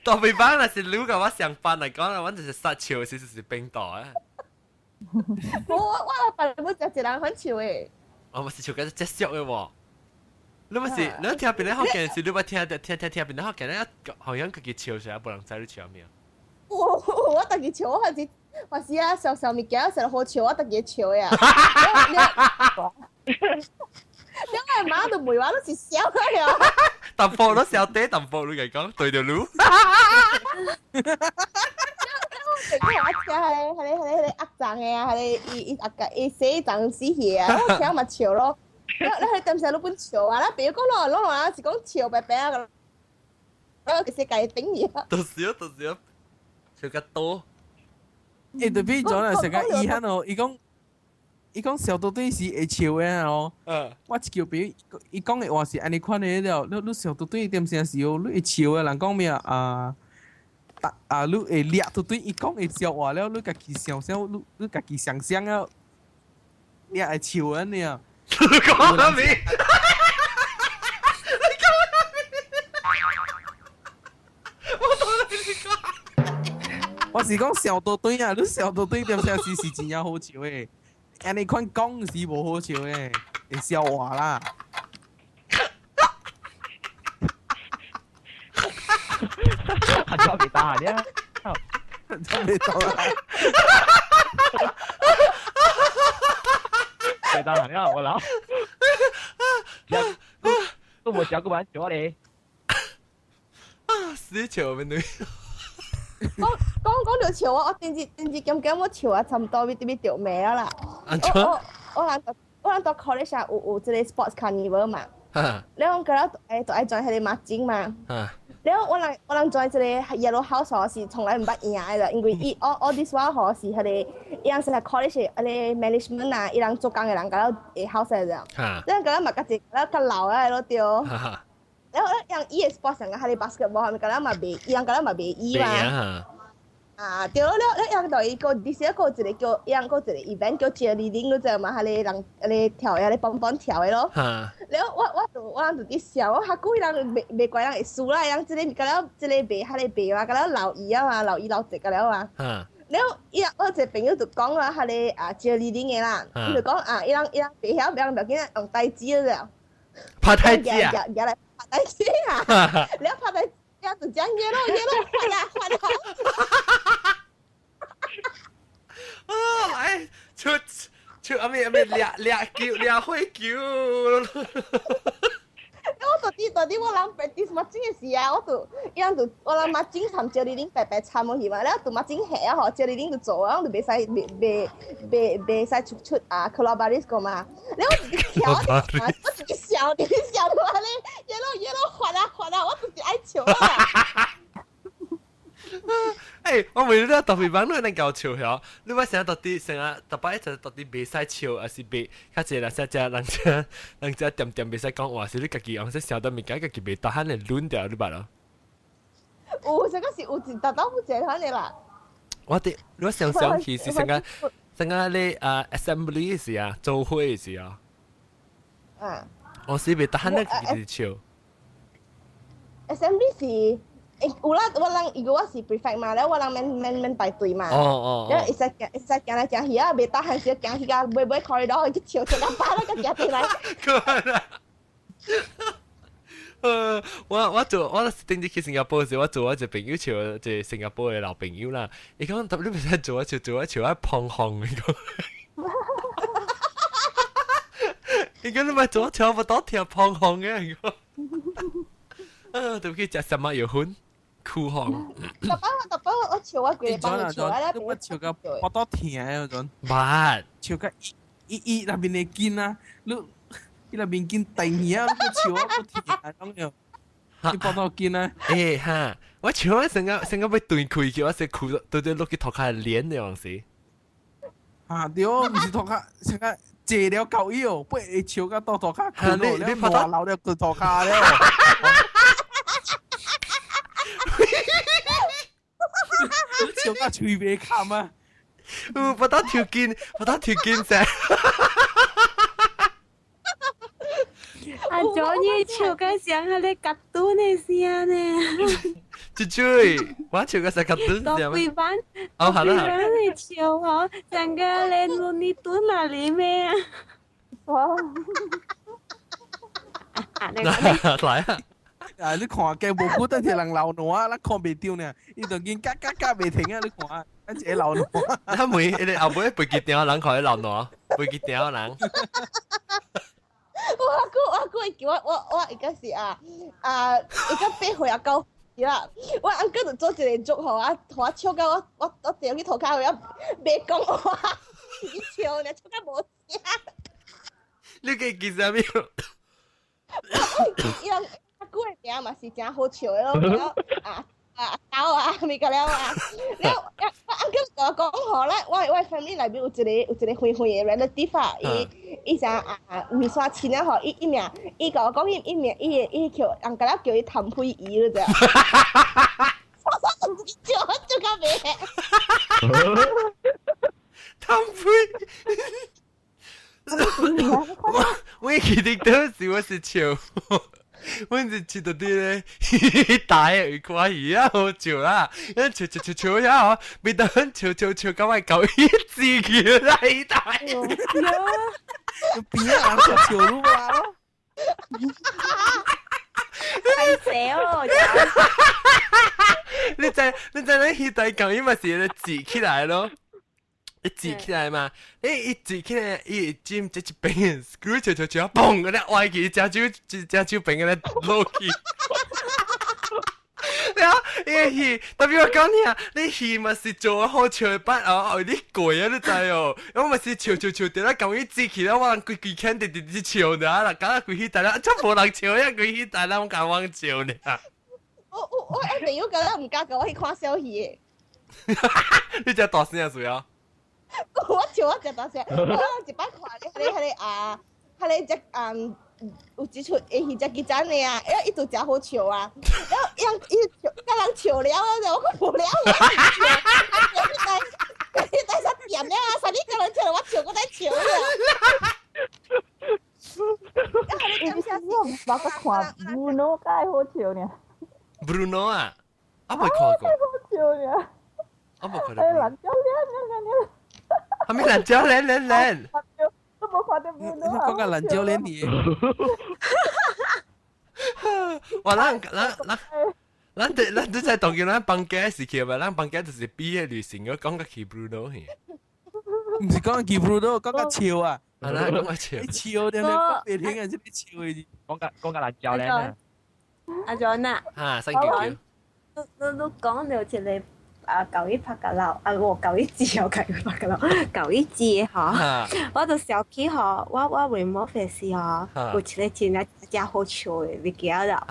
大肥班那是如果我上班嚟講，我就是殺笑，是冰島啊。我扮冇只人很笑誒。我是笑緊隻笑嘅喎。你咪是你聽邊啲學嘅時，你咪聽邊啲學嘅咧，好像佢嘅笑成冇人知你笑咩？我特別笑，我是啊，小物件成日好笑，我特別笑呀。因為媽都每話都是笑呀。淡薄都笑啲，淡薄你嚟講對條路。我聽係壓漲嘅啊，係寫漲死嘢啊，我聽咪笑咯。你係點成日都本笑啊？你別講攞啊，是講笑白白啊，我其實計頂嘢。到時笑得多。誒，特別咗啦，成個遺憾哦，伊講笑到對是會笑嘅哦。我叫俾伊講嘅話是安尼款嘅了，你笑到對點先是哦，你會笑嘅人講咩啊？你會掠到對伊講嘅笑話了，你家己想，你家己想象啊，你會笑嘅呢？你講乜嘢？我是講笑到對啊，你笑到對點先是真正好笑嘅。安尼款講是無好笑嘅，係笑話啦。仲未打呢？仲未到啦。未打呢？我諗。都冇笑過玩咗你。死笑咩女？講到笑啊！我電視咁我笑啊，差唔多要掉命啦。我諗到 college 啊，有即個 sports carnival 嘛。你講嗰啲就愛轉係啲馬精嘛。你講我諗轉即個 yellow house 是從來唔捌贏嘅啦，因為伊 all this while 嗬是係啲伊樣係 college 啲 management 啊，伊人做工嘅人嗰啲 house 嚟嘅。你講嗰啲物價值嗰啲老啊喺度掉。แล้วอย่างอีสปอร์ตสังกัดในบาสเกตบอลมันก็แล้วมาเบย์อย่างก็แล้วมาเบย์อีมาเดี๋ยวแล้วอย่างต่ออีกก็ดิเซียก็จะได้ก็อย่างก็จะได้อีเวนต์ก็เชียร์ลีดิ้งก็จะมาให้เลยรังเลยแถวอะไรปอนแถวเลย咯แล้วว่าตัวที่เสียวฮักกูอย่างเบย์กว่าอย่างสู้啦อย่างจะได้ก็แล้วจะได้เบย์ให้เลยเบย์มาก็แล้วเหล่าอีอ่ะมาเหล่าอีเหล่าเจ็ดก็แล้วอ่ะแล้วอี我隻朋友就講啦，係你cheer leading嘅啦，佢就講伊人比較唔要緊用帶子嘅，拍帶子啊，拍帶子啊，你拍帶子就講耶咯，啊來出阿咩掠會叫。我啲我諗 practice 乜整嘅事啊，我諗乜整參照你哋白白參冇去嘛，然後乜整係啊，照你哋就做啊，我哋別使出collaborate 個嘛，然後我自己笑到咧，耶咯，滑啊，我自己愛笑啊。我每日都特別揾到人教笑嗬，你話成日特啲成日特別就特啲別使笑，還是別較濟人家點別使講話，是你家己用識笑得物件，家己別大漢嚟亂掉，你捌咯？有成個是有特登好正漢嘅啦。我想起是成個你assembly 時啊，做會時啊。我是別大漢嚟家己笑。assembly 是。有啦，我人如果我是 prefect 嘛，แล้ว我人免排隊嘛。แล้ว一直行來行去啊，未打閒時行去個每 corridor 去跳出嚟，巴啦個行進來。我頂日去新加坡時，我做我一朋友笑，一新加坡嘅老朋友啦。伊講特別唔使做一笑啊，碰紅伊講。伊講你咪做跳唔到跳碰紅嘅伊講。對唔起，食什麼藥粉？酷紅。特班我笑我幾班笑啊！我笑個我多甜啊！嗰種。乜？笑個一那邊嘅筋啊，你那邊筋定啊，你笑啊，我甜啊咁樣。你幫到筋啊？哈！我笑啊，成個被斷開嘅，我成褲對落去頭殼鏈嘅樣子。對，唔是頭殼，成個借了夠腰，不會笑個到頭殼褲咯，你冇話留了個頭殼了。笑到嘴邊冚啊！不得條件啫。阿左你笑個像係你格頓嘅聲呢？追，我笑個係格頓啫。對班，好啦。你笑我，像個你攞你頓哪裡咩啊？來啊！啊！你看嘅無辜等條人流挪啊，你看袂到呢，伊就見嘎袂停啊！你看，一隻流挪。他每你後尾背記掉人看你流挪，背記掉人。我會叫我而家是而家8歲啊9歲啦，我阿哥就做一個祝賀啊，同我笑到我掉去塗骹位啊，袂講話，自己笑呢，笑到無聲。你記記啥物？人阿姑嘅名嘛是真好笑嘅咯，狗啊，咪個了啊，了我阿哥同我講好咧，我 family 內面有一個灰嘅 relative 啊，伊想未刷錢咧嗬，伊名，伊甲我講伊名，伊叫人家叫伊譚佩儀咯啫，我自己笑，我笑到未。譚佩，我記得當時我是笑。我是吃到啲咧，大嘅瓜魚啊，好笑啦！一笑呀，變到笑，咁係狗一字橋啦，大。邊啊？笑咯嘛！太邪哦！你在那戲大狗，因為是咧自起來咯。一指起來嘛，一指起來，一尖即一柄，screw 跳，嘣嗰啲歪起，隻手柄嗰啲落去。啊，呢戲特別我講你啊，呢戲咪是做好笑嘅班啊，啲鬼啊都知哦，我咪是笑，掉啦，咁一指起啦，我人規圈直笑啦，嗱，搞到規起大啦，真無人笑呀，規起大啦，我敢妄笑呢。我一定要覺得唔加嘅，我去看小戲。你只大聲啊，主要。我笑我只大聲，我一擺看你只有一出戲只幾盞呢啊，伊就真好笑啊，然後伊甲人笑了啊，我講無聊啊，第三點了啊，三你甲人笑，我笑我在笑啊。我看 Bruno 介好笑呢。Bruno 啊，我未看過。好笑呢。我冇看到。係藍椒蓮。係咪藍椒蓮？都冇看到 Bruno 啊。講個藍椒蓮嘢。哇！咱在當叫咱放假時期嘛，咱放假就是畢業旅行，我講個去 Bruno 去。唔是講去 Bruno，講個笑啊。係啦，講個笑。笑點樣？別聽啊，即係笑嘅。講個藍椒蓮啊。阿 John 啊。嚇，新叫。你講到一個。舊一拍嘅樓，我舊一字又舊一拍嘅樓，舊一字嗬，我就小起嗬，我 remove 嘅時嗬，有一個真係真好笑嘅，你記得啦？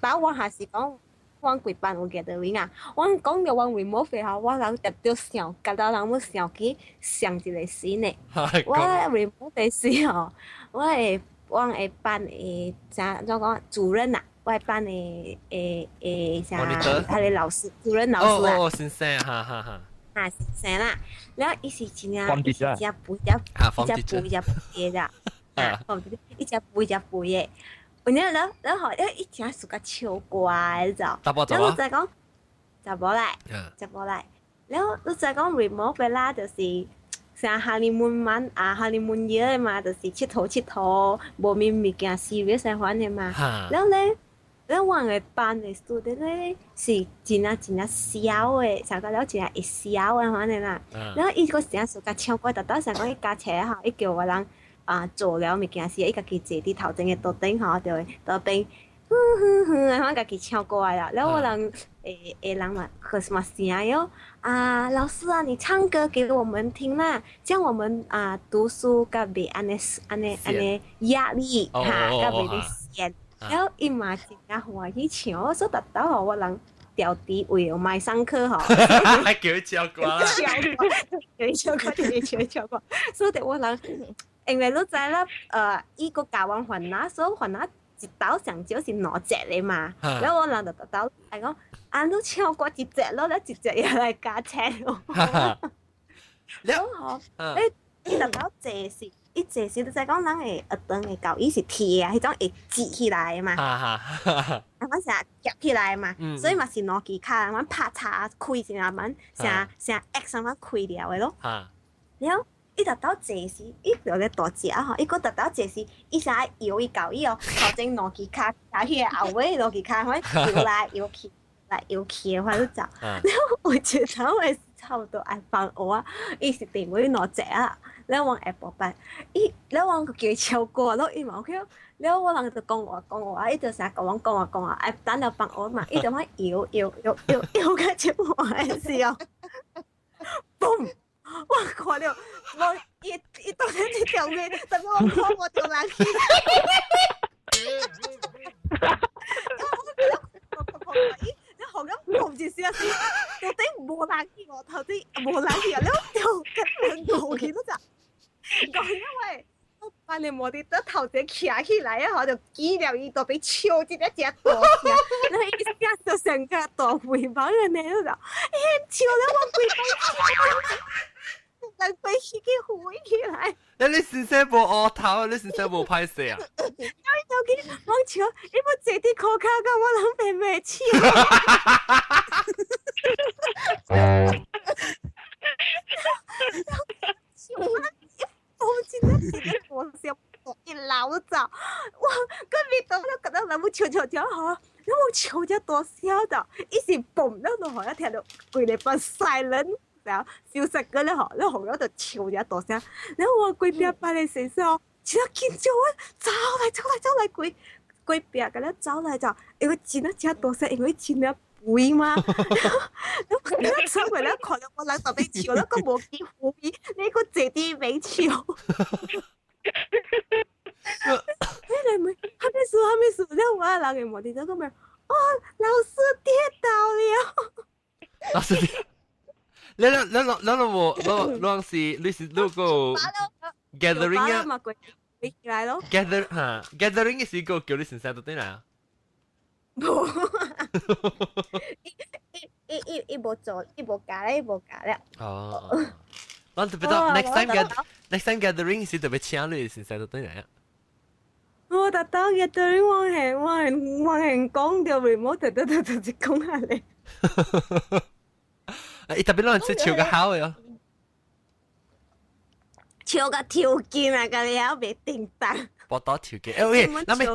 但我還是講，我幾班有記得你啊？我講到我 remove 嘅嗬，我諗特別想，覺得人要想起想一個先呢。我 remove 嘅時嗬，我會班誒，怎講主任啊？外班的像他的老師，主任老師啊。先生，哈。先生啦，然後伊是真啊，一隻背嘅啦，一隻背嘅。然後一隻是個超怪就，然後再講就冇嚟，然後再講 remove 啦，就是像哈利門晚哈利門夜嘛，就是佚佗，無面物件 serious 嘅款嘅嘛，然後咧。咱我嘅班嘅 student 咧是真少嘅，上個了真係少嘅款嘅啦。然後伊個成日個超過，特登成講伊駕車嚇，伊叫我人做了物件時，伊家己坐啲頭前嘅桌頂嚇，就會到邊我家己超過啦。然後我人人嘛，可是嘛聲喲老師啊，你唱歌給我們聽啦，這樣我們讀書個別安尼壓力嚇，個別啲線。然後伊嘛真係歡喜唱，所以特登學我人調啲為我買上課嗬，叫佢唱歌啦，叫佢唱歌，所以我人因為你知啦，伊個教完還拿，所以還拿一道上少是兩隻嚟嘛，然後我人就特登係講，你唱過一隻咯，你一隻又嚟加車咯，然後伊特登謝時。伊這時就係講人嘅學堂嘅教椅是鐵啊，迄種會擠起來嘛，我成日夾起來嘛，所以嘛是攞機卡，我拍叉開成日慢，成 X 咁樣開掉嘅咯。然後伊特倒坐時，伊有咧大隻吼，伊個特倒坐時，伊想要搖伊搞伊哦，頭前兩支骹，迄個後尾兩支骹，可搖來搖去，來搖去嘅話都走。然後我覺得我差不多愛幫我啊，伊是定位兩隻啊，然後我下晡班，然後我叫伊超過，然後伊冇去，然後我人就講我，伊就成日講我，愛等了幫我嘛，伊就話搖，個隻我嘅時候，嘣！我看了，我伊當然一條命，但係我看我條冷氣。你學咁控制少少，到底冇冷氣我頭先冇冷氣啊！你條緊兩個氣都就講，因為我把你摸啲得頭先企起來啊，我就見了伊到底超級一隻大隻，然後一下就成個大回幫人哋都就，超了我鬼幫。人被起嘅回起來，你先生無額頭，你先生無歹勢啊！有見望潮，你冇借啲殼卡㗎，我諗係咩超？我真係自己我笑一老早，哇！跟住到咧覺得諗冇潮嚇，你冇潮咗多少就，一時嘣咗落去，一聽到佢哋把 silent。然後消失嘅咧，嗬，咧紅咗就潮咗一大聲，然後我貴邊擺你身上，超緊張啊！走嚟，貴邊嘅咧走嚟就，因為見到一大聲，因為見到背嘛，然後咧走嚟咧看到我兩特別潮，咧個冇見背，呢個借啲俾潮。你咪還沒數，然後我人嘅冇啲就咁樣，哦，老師跌倒了。老師跌。你是嗰個 gathering 啊 ？gathering 嘅時個叫你先生到底嚟啊？冇，伊冇做，伊冇教咧。哦，我特別到 next time gathering 時特別請你先生到底嚟啊？我特登 gathering 我係講到 remote 就講下你。伊特別攞人食潮個口嘅哦，潮個條件啊，個了未定當。博多條件，喂，嗱咪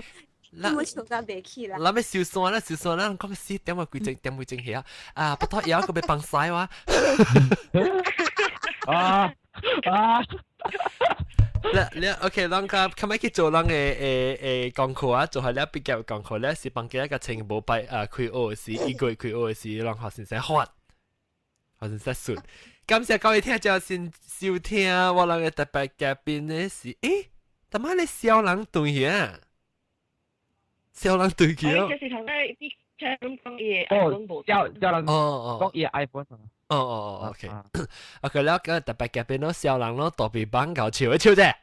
潮個未起啦。嗱咪小山啦，講4點啊，點會整起啊？博多有一個被崩曬哇！你 OK， 人家咁樣去做人嘅功課啊，做下你畢業功課咧，是幫佢一個全部擺開學時，一個月開學時，讓學生先學。學生識說，感謝各位聽眾先收聽我哋嘅特別嘉賓呢是，點解你小人對啊？小人對嘅。即係頭先啲聽講嘢 iPhone 冇。小人講嘢 iPhone。OK，แล้วก็特別嘉賓咯，小人咯，特別幫搞笑一笑啫。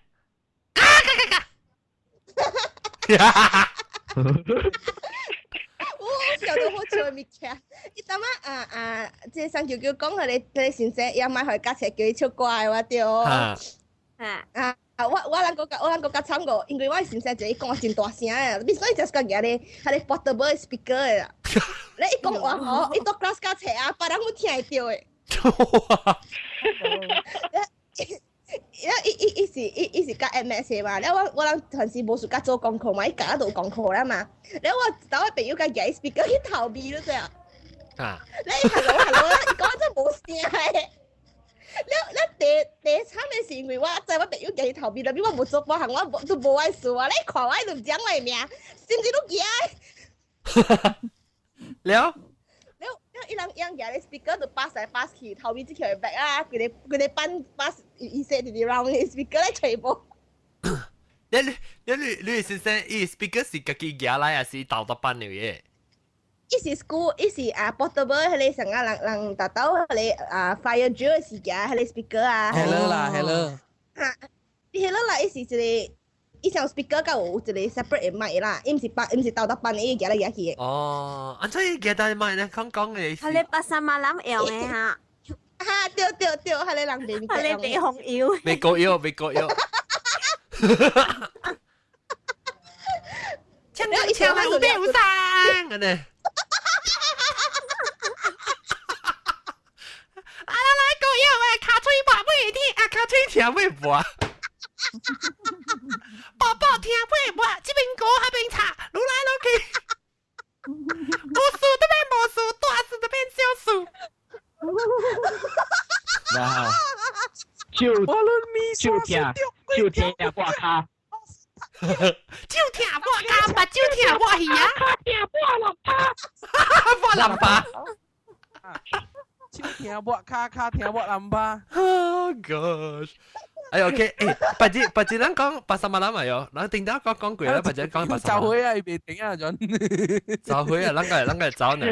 笑到好笑嘅物件，伊當啊，即係三舅舅講佢哋先生要買佢架車叫伊出怪話對哦。我人個甲慘過，因為我先生就伊講真大聲誒，所以就是講嘢咧，係你 portable speaker 誒啦。你一講話吼，伊到 class 架車啊，別人會聽會到誒。伊是教 MS 嘛，然後我人平時無事甲做功課嘛，伊教喺度功課啦嘛，然後我找我朋友甲舉 speaker 去逃避咯，這樣。你 hello， 伊講真無聲誒。你第慘嘅是因為我知我朋友舉逃避，但係我無做嗰行，我都無愛數啊！你看我喺度講我名，是唔是都驚？了。伊人舉咧 speaker 就pass 來 pass 去，後面即條白啊，佢哋班 pass 伊說啲 round 嘅 speaker 咧全部。你先生，伊 speaker 是家己舉來，還是倒到班嚟嘅？伊是 school， 伊是portable， 迄個成個人達到迄個fire drill 嘅時間，迄個 speaker 啊。hello 啦 hello。hello 啦，伊是一個。以前 speaker 甲有一個 separate 嘅麥啦，伊毋是倒到班嘅，伊舉來舉去。哦，安怎伊舉到麥咧？講嘅。係你巴沙馬諗用嘅嚇。對，係你人哋。係你俾紅腰。未過腰。唱歌跳舞變舞生，安尼。啊！來過腰誒，卡嘴白尾天啊，卡嘴聽尾巴。寶寶聽尾巴，這邊歌那邊茶，擼來擼去。無數都變無數，大數都變小數。然後就聽掛卡。就聽我卡吧，就聽我魚啊，我諗巴，就聽我卡聽我諗巴。Oh gosh！哎 ，OK， 不止咱講八十萬諗咪喲，咱頂到講句啦，或者講八十萬。就會啊，未頂啊，準。就會啊，啷個走呢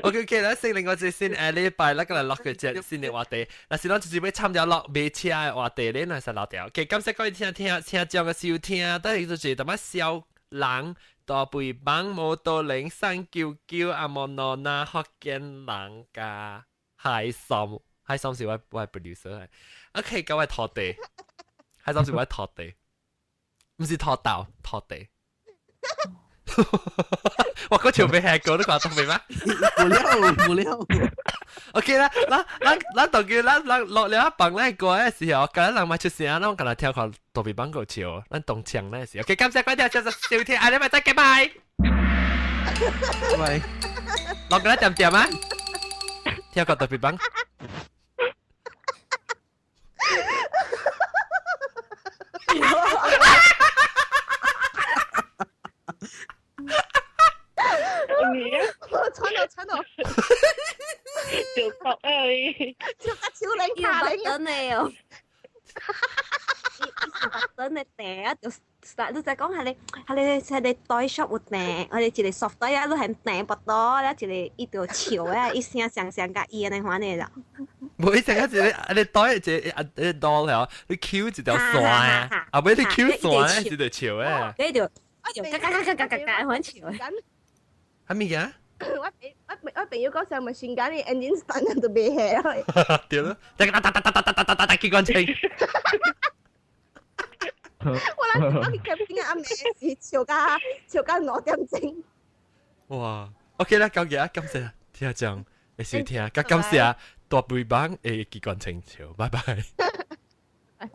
？OK， 啦，先另外一先禮拜啷個嚟落嘅隻先嘅話題，嗱，先攞就是要參加落馬車嘅話題咧，嗱，實落掉。OK，感謝各位聽眾嘅收聽，都係就是點乜小人大背幫摩多零399阿莫諾那福建人噶海參是我 producer 係。OK， 各位拖地，海參是我拖地，唔是拖豆，拖地。我嗰條未吃過都覺得明咩？無聊。OK 啦，咱當叫咱落了一棒咧過嘅時候，今日人咪出聲，咱今日跳個躲避棒個潮，咱動槍咧時候。OK， 感謝各位聽眾收聽，下禮拜再見，拜。拜。落個咧點啊？跳個躲避棒。慘到，小國ơi，超靚卡嚟真係哦，真係嗲就實都就講係你袋 shop 有訂，我哋一個 soft 袋啊都係訂不多，แล้ว一個一條潮啊，一聲上甲伊安尼款嘅啦。每成一隻你袋一隻袋了，你 Q 一條線啊，後尾你 Q 線一條潮啊，呢條嘎款潮。係咩嘅？我朋友講上咪算緊，你 engine stand 都未起啊！對咯，打機關槍。我哋佢邊阿妹是潮家5點鐘。哇 ，OK 啦，夠嘅，感謝聽眾嘅收聽，感謝大背幫嘅機關槍潮，拜拜。